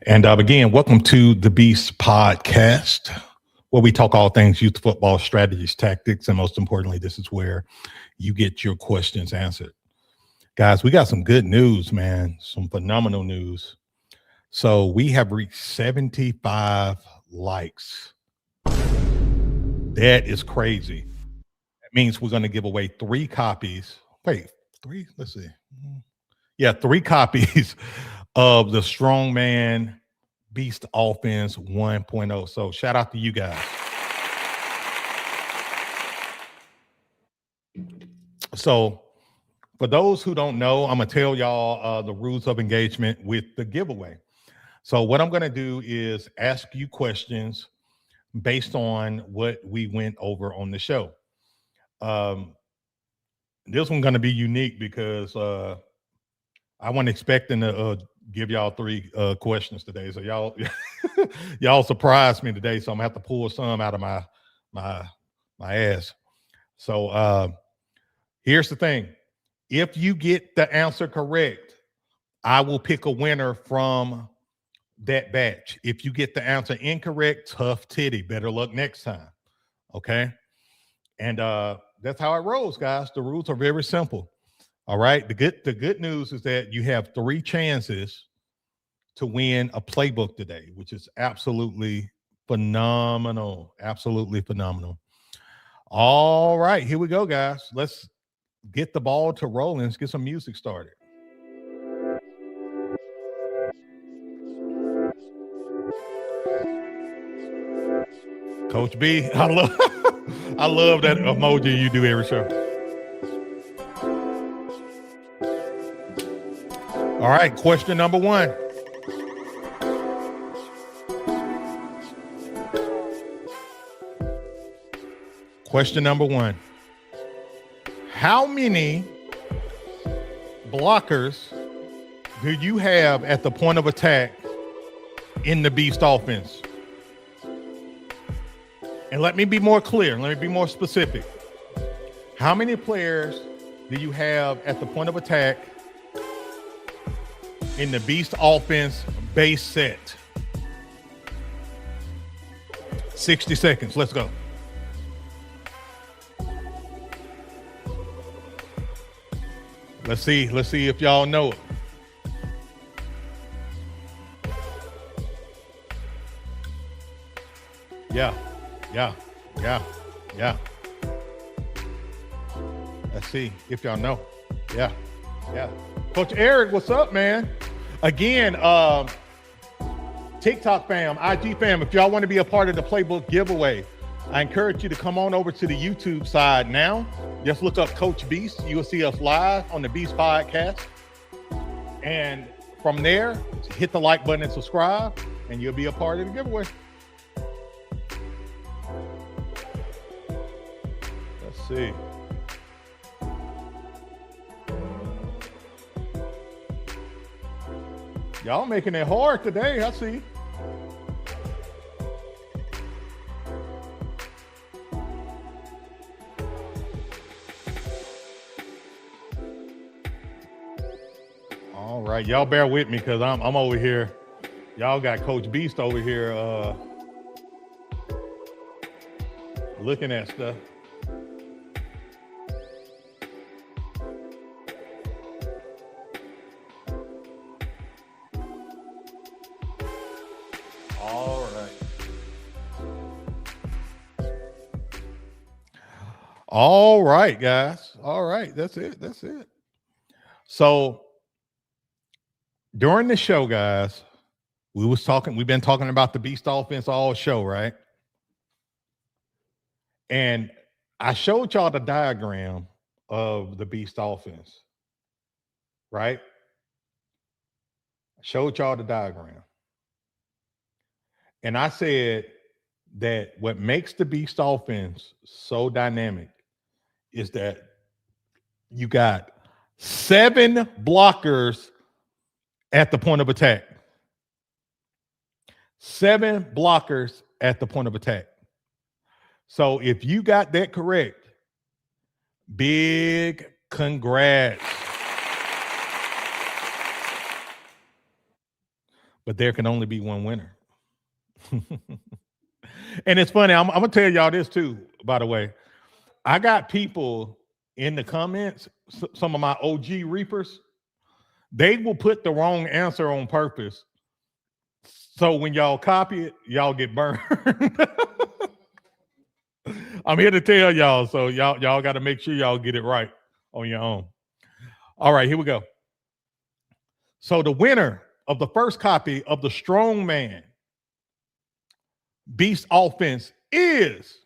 And again, welcome to the Beast Podcast, where we talk all things youth football strategies, tactics, and most importantly, this is where you get your questions answered. Guys, we got some good news, man, some phenomenal news. So we have reached 75 likes. That is crazy. That means we're going to give away 3 copies. Wait, 3? Let's see. Yeah, 3 copies of the Strongman Beast Offense 1.0. So shout out to you guys. So for those who don't know, I'm going to tell y'all the rules of engagement with the giveaway. So what I'm going to do is ask you questions based on what we went over on the show. This one's going to be unique because I wasn't expecting to give y'all 3 questions today. So y'all surprised me today. So I'm gonna have to pull some out of my ass. So here's the thing. If you get the answer correct, I will pick a winner from that batch. If you get the answer incorrect, tough titty. Better luck next time. Okay. And that's how it rolls, guys. The rules are very simple. All right. The good news is that you have 3 chances to win a playbook today, which is absolutely phenomenal. Absolutely phenomenal. All right, here we go, guys. Let's get the ball to rolling. Let's get some music started. Coach B, I love I love that emoji you do every show. All right, question number 1. Question number 1. How many blockers do you have at the point of attack in the Beast offense? And let me be more clear. Let me be more specific. How many players do you have at the point of attack in the Beast offense base set? 60 seconds. Let's go. Let's see if y'all know it. Yeah. Let's see if y'all know. Yeah. Coach Eric, what's up, man? Again, TikTok fam, IG fam, if y'all want to be a part of the playbook giveaway, I encourage you to come on over to the YouTube side now. Just look up Coach Beast. You will see us live on the Beast Podcast. And from there, hit the like button and subscribe, and you'll be a part of the giveaway. Let's see. Y'all making it hard today, I see. All right, y'all bear with me because I'm over here. Y'all got Coach Beast over here looking at stuff. All right, guys. All right, that's it. So during the show, guys, we've been talking about the Beast offense all show, right? And I showed y'all the diagram of the Beast offense, right? I showed y'all the diagram. And I said that what makes the Beast offense so dynamic is that you got 7 blockers at the point of attack. 7 blockers at the point of attack. So if you got that correct, big congrats. But there can only be one winner. And it's funny, I'm gonna tell y'all this too, by the way. I got people in the comments, some of my OG Reapers, they will put the wrong answer on purpose. So when y'all copy it, y'all get burned. I'm here to tell y'all, so y'all got to make sure y'all get it right on your own. All right, here we go. So the winner of the first copy of the Strongman Beast offense is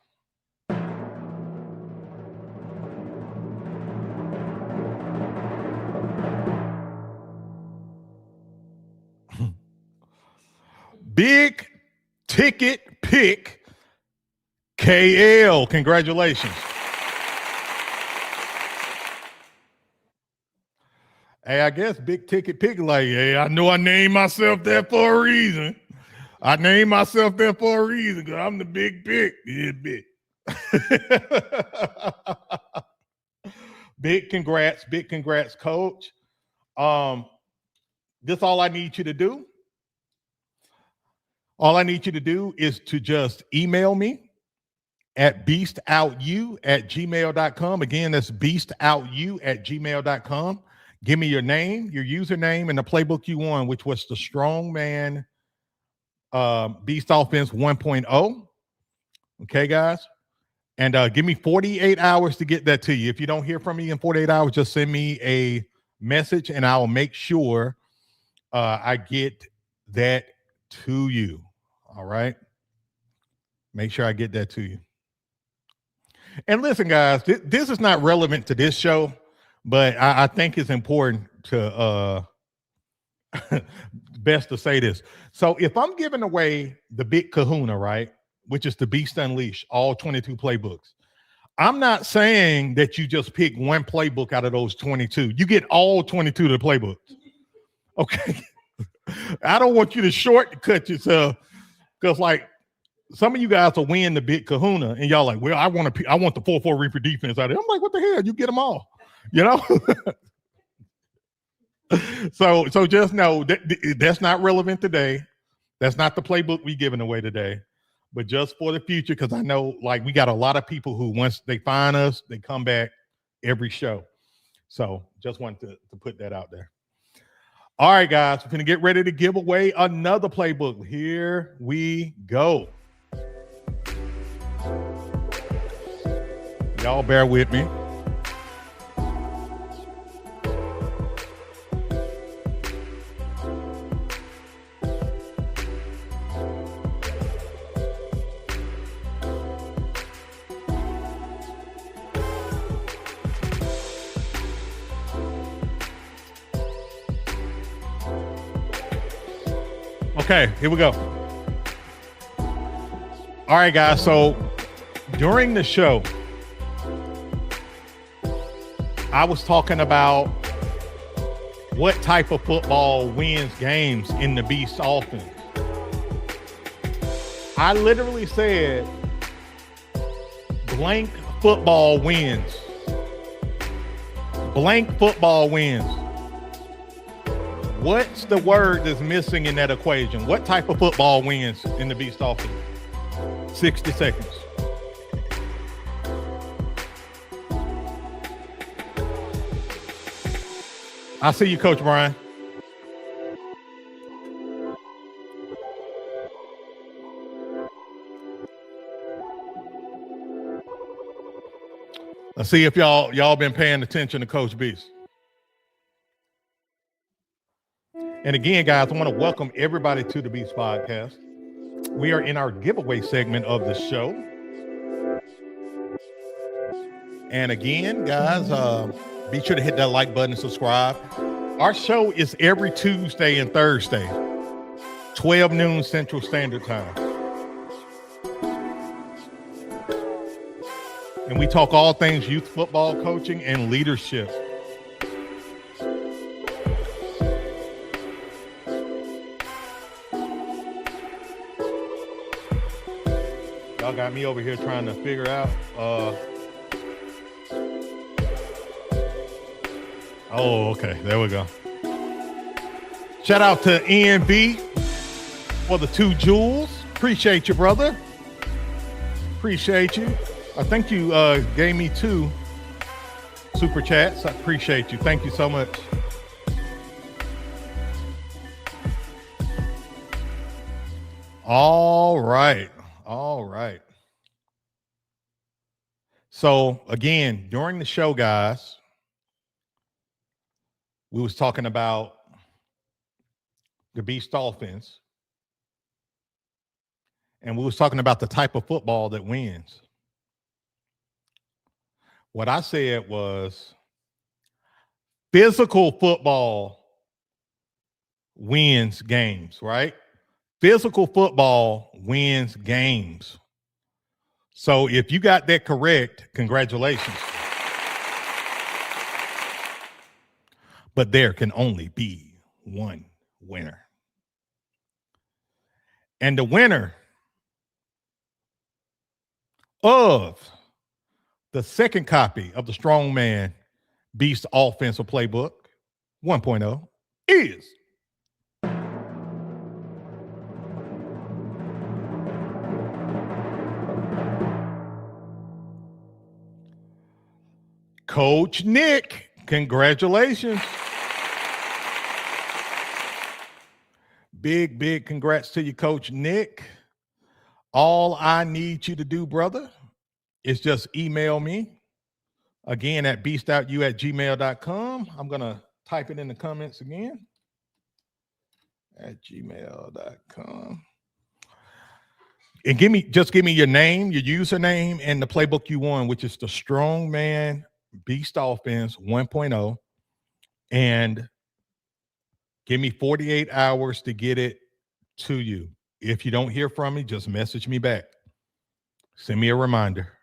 Big Ticket Pick KL. Congratulations. Hey, I guess Big Ticket Pick, like, hey, I know I named myself that for a reason. I named myself that for a reason because I'm the big pick. Yeah, big. Big congrats, coach. This all I need you to do. All I need you to do is to just email me at beastoutyou@gmail.com. Again, that's beastoutyou@gmail.com. Give me your name, your username, and the playbook you won, which was the Strongman Beast Offense 1.0. Okay, guys. And give me 48 hours to get that to you. If you don't hear from me in 48 hours, just send me a message and I'll make sure I get that to you. All right. Make sure I get that to you. And listen, guys, this is not relevant to this show, but I think it's important to best to say this. So if I'm giving away the big kahuna, right, which is the Beast Unleashed, all 22 playbooks, I'm not saying that you just pick one playbook out of those 22. You get all 22 of the playbooks. Okay. I don't want you to shortcut yourself because, like, some of you guys will win the big kahuna and y'all like, well, I want the 4-4 Reaper defense out of it. I'm like, what the hell? You get them all, you know? So just know that that's not relevant today. That's not the playbook we giving away today, but just for the future, because I know, like, we got a lot of people who, once they find us, they come back every show. So just wanted to put that out there. All right, guys, we're going to get ready to give away another playbook. Here we go. Y'all bear with me. Okay, here we go. All right, guys. So during the show, I was talking about what type of football wins games in the Beast offense. I literally said blank football wins. Blank football wins. What's the word that's missing in that equation? What type of football wins in the Beast offense? 60 seconds. I see you, Coach Brian. Let's see if y'all been paying attention to Coach Beast. And again, guys, I want to welcome everybody to the Beast Podcast. We are in our giveaway segment of the show. And again, guys, be sure to hit that like button and subscribe. Our show is every Tuesday and Thursday, 12 noon Central Standard Time. And we talk all things youth football coaching and leadership. Y'all got me over here trying to figure out. Oh, okay. There we go. Shout out to ENB for the 2 jewels. Appreciate you, brother. Appreciate you. I think you gave me 2 super chats. I appreciate you. Thank you so much. All right. All right. So again, during the show, guys, we was talking about the Beast offense, and we was talking about the type of football that wins. What I said was physical football wins games, right? Physical football wins games. So if you got that correct, congratulations. But there can only be one winner. And the winner of the second copy of the Strongman Beast Offensive Playbook 1.0 is Coach Nick. Congratulations. Big congrats to you, Coach Nick. All I need you to do, brother, is just email me again at beastoutyou@gmail.com. I'm going to type it in the comments again at gmail.com. And give me your name, your username, and the playbook you won, which is the Strongman Beast Offense 1.0. And give me 48 hours to get it to you. If you don't hear from me, just message me back. Send me a reminder.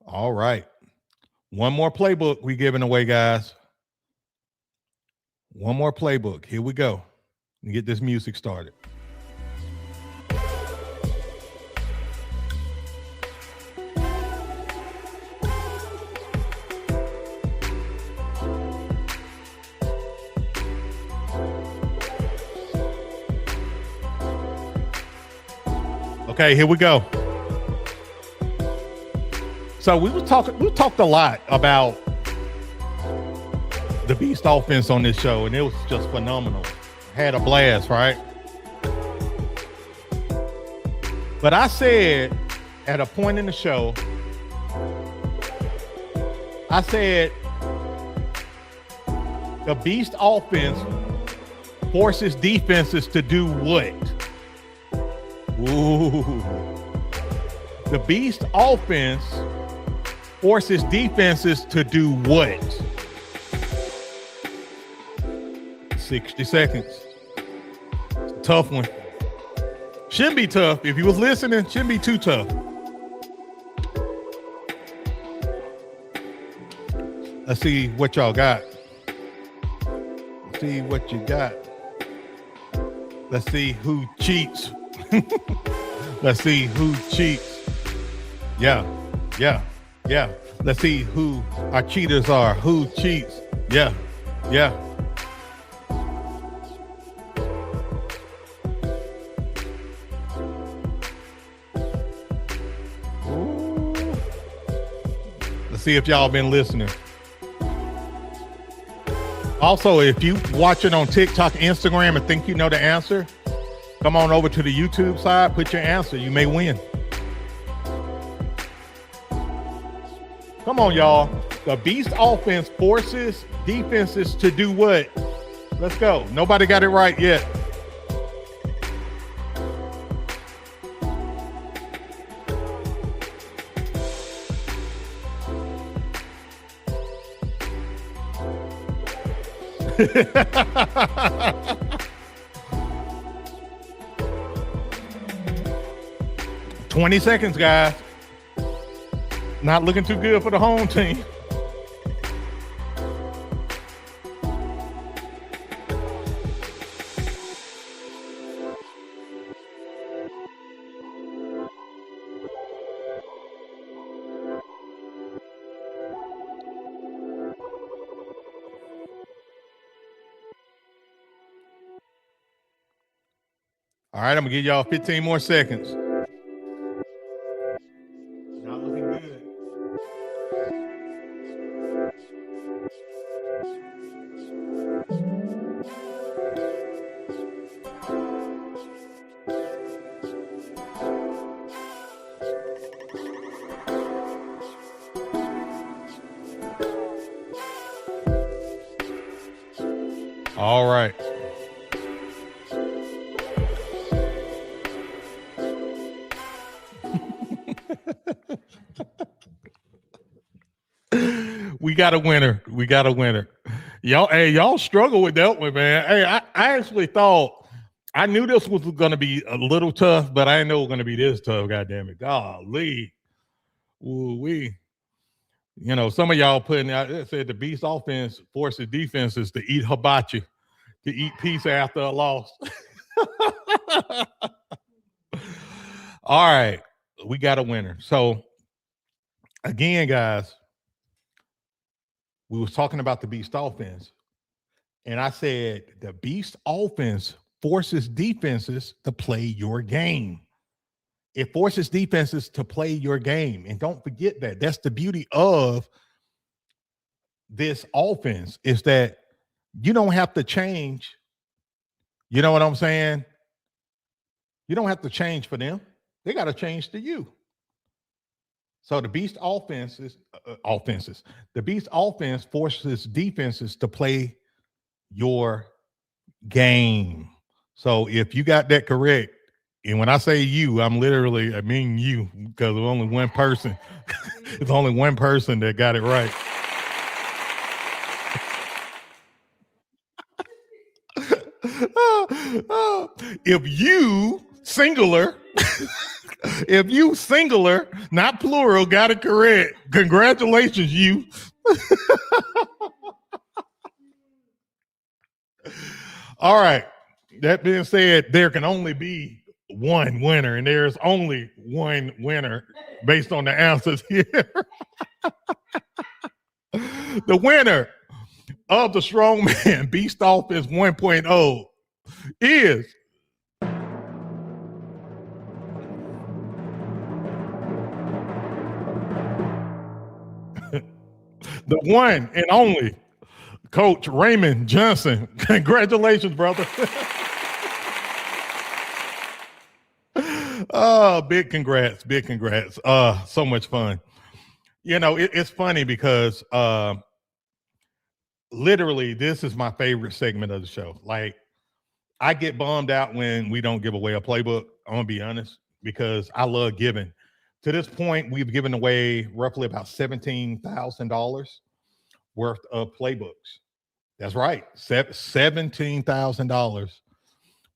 All right. One more playbook we're giving away, guys. One more playbook. Here we go. And get this music started. Okay, here we go. So we talked a lot about the Beast Offense on this show, and it was just phenomenal. Had a blast, right? But I said at a point in the show, I said the Beast Offense forces defenses to do what? Ooh. The Beast Offense forces defenses to do what? 60 seconds. Tough one. Shouldn't be tough. If you was listening, shouldn't be too tough. Let's see what y'all got. Let's see what you got. Let's see who cheats. Let's see who cheats. Yeah. Let's see who our cheaters are. Who cheats? Yeah. Ooh. Let's see if y'all been listening. Also, if you watching on TikTok, Instagram, and think you know the answer, come on over to the YouTube side, put your answer. You may win. Come on, y'all. The Beast Offense forces defenses to do what? Let's go. Nobody got it right yet. $20 seconds, guys. Not looking too good for the home team. All right, I'm gonna give y'all 15 more seconds. Not looking good. All right. We got a winner. Y'all struggle with that one, man. Hey, I actually thought, I knew this was going to be a little tough, but I didn't know it was going to be this tough. God damn it. Golly. Ooh, some of y'all putting out, it said the Beast Offense forces defenses to eat hibachi, to eat pizza after a loss. All right. We got a winner. So again, guys, we was talking about the Beast Offense, and I said the Beast Offense forces defenses to play your game. It forces defenses to play your game. And don't forget that. That's the beauty of this offense, is that you don't have to change. You know what I'm saying? You don't have to change for them. They got to change to you. So the Beast offenses. The Beast offense forces defenses to play your game. So if you got that correct, and when I say you, I mean you, because there's only one person. It's only one person that got it right. If you singular, if you singular, not plural, got it correct, congratulations, you. All right. That being said, there can only be one winner, and there's only one winner based on the answers here. The winner of the Strongman Beast Offense 1.0 is the one and only Coach Raymond Johnson. Congratulations, brother. Oh, big congrats. Big congrats. So much fun. You know, it's funny because literally this is my favorite segment of the show. Like, I get bummed out when we don't give away a playbook. I'm gonna be honest, because I love giving. To this point, we've given away roughly about $17,000 worth of playbooks. That's right, $17,000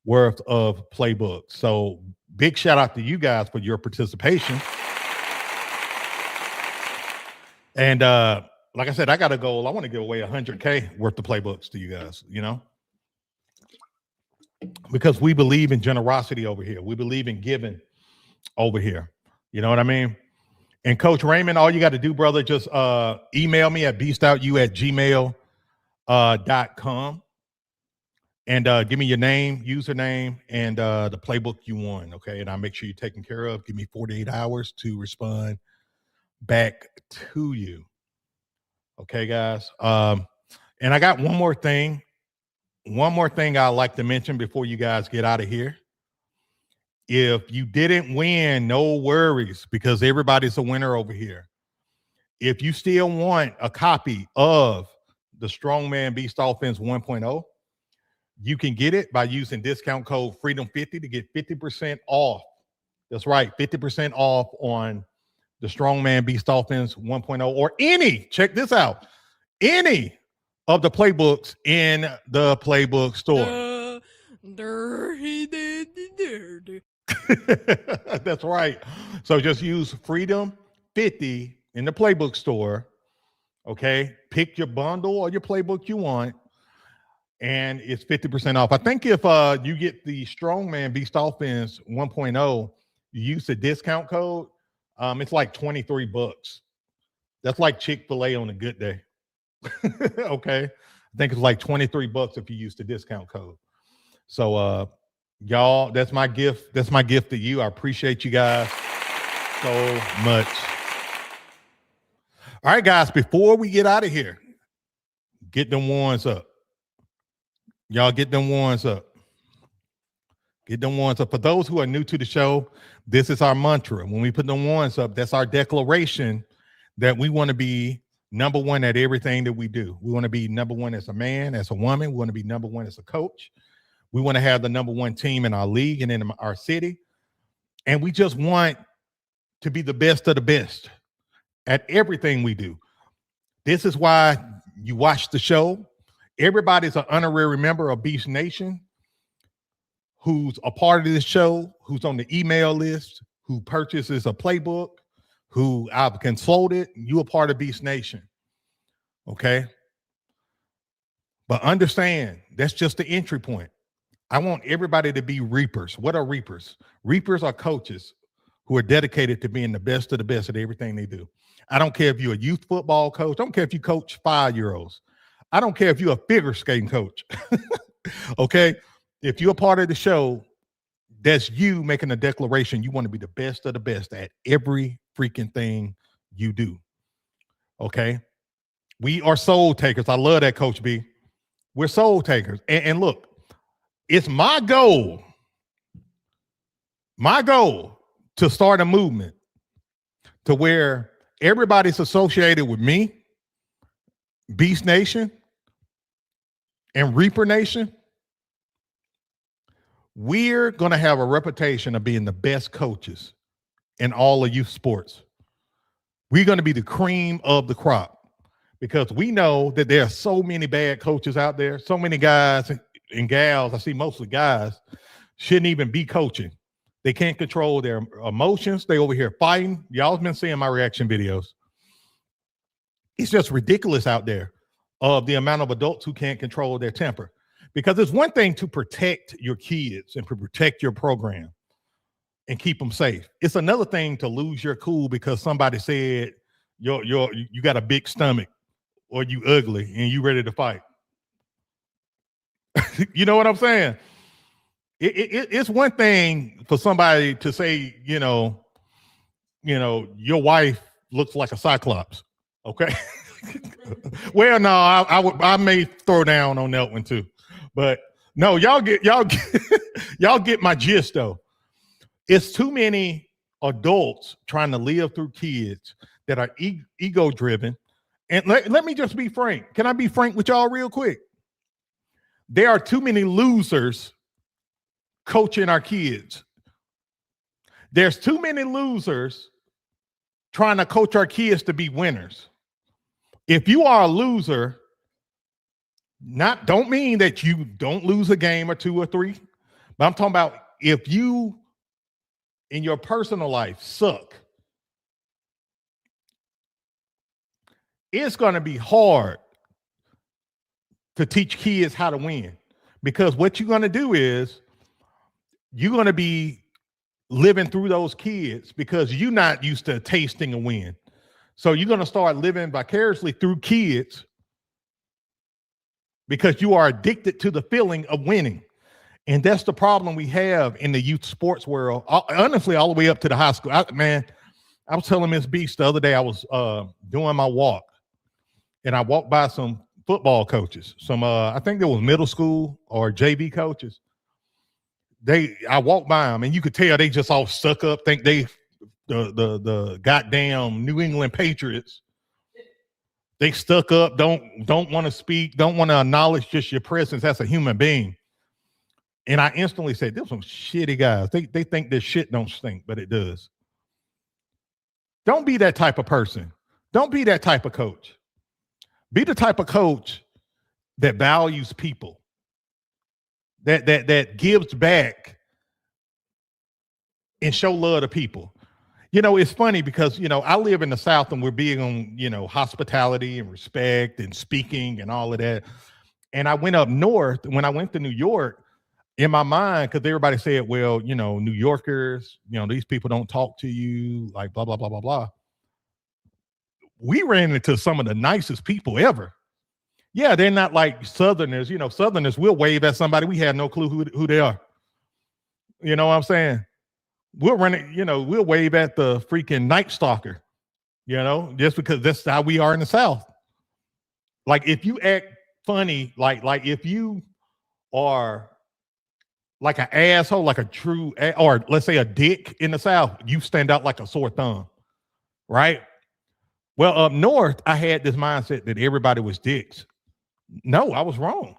worth of playbooks. So big shout out to you guys for your participation. And like I said, I got a goal. I want to give away 100K worth of playbooks to you guys, you know, because we believe in generosity over here. We believe in giving over here. You know what I mean? And Coach Raymond, all you got to do, brother, just email me at beastoutyou@gmail.com and give me your name, username, and the playbook you won. Okay. And I'll make sure you're taken care of. Give me 48 hours to respond back to you. Okay, guys. And I got one more thing. One more thing I'd like to mention before you guys get out of here. If you didn't win, no worries, because everybody's a winner over here. If you still want a copy of the Strongman Beast Offense 1.0, you can get it by using discount code FREEDOM50 to get 50% off. That's right, 50% off on the Strongman Beast Offense 1.0 or any, check this out, any of the playbooks in the playbook store. That's right. So just use Freedom50 in the playbook store. Okay. Pick your bundle or your playbook you want, and it's 50% off. I think if you get the Strongman Beast Offense 1.0, you use the discount code, it's like $23. That's like Chick-fil-A on a good day. Okay. I think it's like $23 if you use the discount code. So y'all, that's my gift. That's my gift to you. I appreciate you guys so much. All right, guys, before we get out of here, get them ones up. Y'all get them ones up. Get them ones up. For those who are new to the show, this is our mantra. When we put them ones up, that's our declaration that we want to be number one at everything that we do. We want to be number one as a man, as a woman. We want to be number one as a coach. We want to have the number one team in our league and in our city. And we just want to be the best of the best at everything we do. This is why you watch the show. Everybody's an honorary member of Beast Nation who's a part of this show, who's on the email list, who purchases a playbook, who I've consulted. You a part of Beast Nation. Okay? But understand, that's just the entry point. I want everybody to be reapers. What are reapers? Reapers are coaches who are dedicated to being the best of the best at everything they do. I don't care if you're a youth football coach. I don't care if you coach 5-year-olds. I don't care if you're a figure skating coach. Okay? If you're a part of the show, that's you making a declaration. You want to be the best of the best at every freaking thing you do. Okay? We are soul takers. I love that, Coach B. We're soul takers. And look, it's my goal to start a movement to where everybody's associated with me, Beast Nation, and Reaper Nation. We're going to have a reputation of being the best coaches in all of youth sports. We're going to be the cream of the crop because we know that there are so many bad coaches out there, so many guys and gals, I see mostly guys, shouldn't even be coaching. They can't control their emotions. They over here fighting. Y'all been seeing my reaction videos. It's just ridiculous out there of the amount of adults who can't control their temper. Because it's one thing to protect your kids and to protect your program and keep them safe. It's another thing to lose your cool because somebody said you got a big stomach or you ugly and you ready to fight. You know what I'm saying? It's one thing for somebody to say, your wife looks like a cyclops. Okay. Well, no, I may throw down on that one too, but no, y'all get my gist though. It's too many adults trying to live through kids that are ego driven. And let me just be frank. Can I be frank with y'all real quick? There are too many losers coaching our kids. There's too many losers trying to coach our kids to be winners. If you are a loser, don't mean that you don't lose a game or two or three, but I'm talking about if you in your personal life suck, it's going to be hard to teach kids how to win because what you're going to do is you're going to be living through those kids because you're not used to tasting a win. So you're going to start living vicariously through kids because you are addicted to the feeling of winning. And that's the problem we have in the youth sports world. Honestly, all the way up to the high school. I was telling Miss Beast the other day, I was doing my walk and I walked by some football coaches, I think there was middle school or JV coaches. I walked by them and you could tell they just all stuck up, think they the goddamn New England Patriots. They stuck up, don't want to speak, don't want to acknowledge just your presence as a human being. And I instantly said, there's some shitty guys. They think this shit don't stink, but it does. Don't be that type of person. Don't be that type of coach. Be the type of coach that values people, that gives back and show love to people. It's funny because, I live in the South and we're big on, hospitality and respect and speaking and all of that. And I went up north. When I went to New York, in my mind, because everybody said, well, New Yorkers, these people don't talk to you, like blah, blah, blah, blah, blah. We ran into some of the nicest people ever. Yeah, they're not like Southerners. Southerners will wave at somebody. We had no clue who they are. You know what I'm saying? We'll run it, we'll wave at the freaking Night Stalker, just because that's how we are in the South. Like if you act funny, like if you are like an asshole, like a true, or let's say a dick in the South, you stand out like a sore thumb, right? Well, up north, I had this mindset that everybody was dicks. No, I was wrong.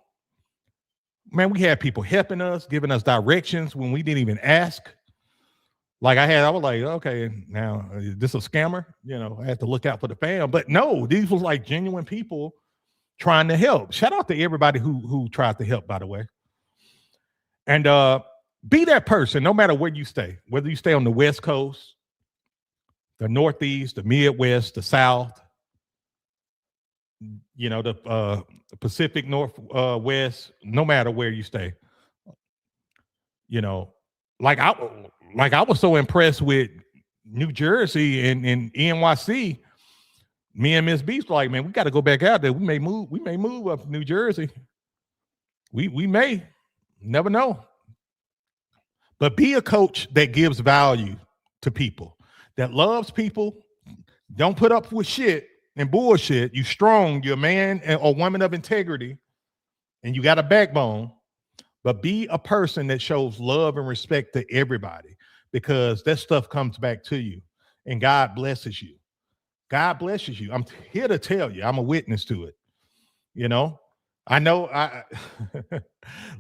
Man, we had people helping us, giving us directions when we didn't even ask. Like I was like, okay, now is this a scammer? I had to look out for the fam. But no, these was like genuine people trying to help. Shout out to everybody who tried to help, by the way. And be that person no matter where you stay, whether you stay on the West Coast, the Northeast, the Midwest, the South, the Pacific Northwest, no matter where you stay. Like I was so impressed with New Jersey and NYC. Me and Miss Beast were like, man, we got to go back out there. We may move up to New Jersey. We may. Never know. But be a coach that gives value to people, that loves people, don't put up with shit and bullshit. You strong, you're a man or woman of integrity, and you got a backbone. But be a person that shows love and respect to everybody because that stuff comes back to you. and God blesses you. God blesses you. I'm here to tell you, I'm a witness to it. You know, I know I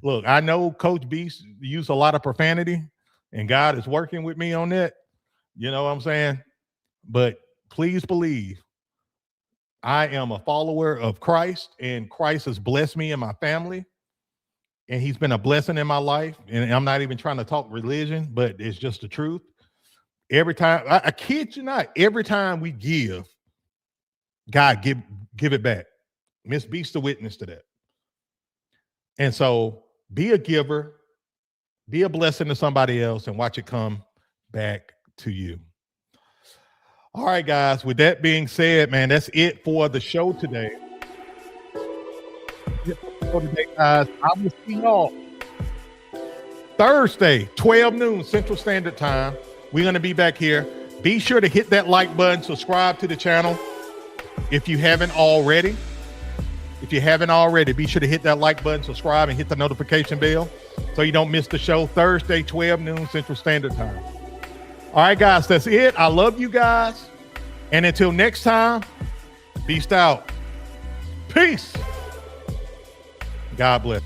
look, I know Coach Beast used a lot of profanity, and God is working with me on that. You know what I'm saying? But please believe I am a follower of Christ, and Christ has blessed me and my family. And he's been a blessing in my life. And I'm not even trying to talk religion, but it's just the truth. Every time, I kid you not, every time we give, God give it back. Miss Beast a witness to that. And so be a giver, be a blessing to somebody else, and watch it come back to you. All right, guys. With that being said, man, that's it for the show today. Guys, I will see y'all Thursday, 12 noon Central Standard Time. We're going to be back here. Be sure to hit that like button, subscribe to the channel if you haven't already. If you haven't already, be sure to hit that like button, subscribe, and hit the notification bell so you don't miss the show Thursday, 12 noon Central Standard Time. All right, guys, that's it. I love you guys. And until next time, Beast out. Peace. God bless.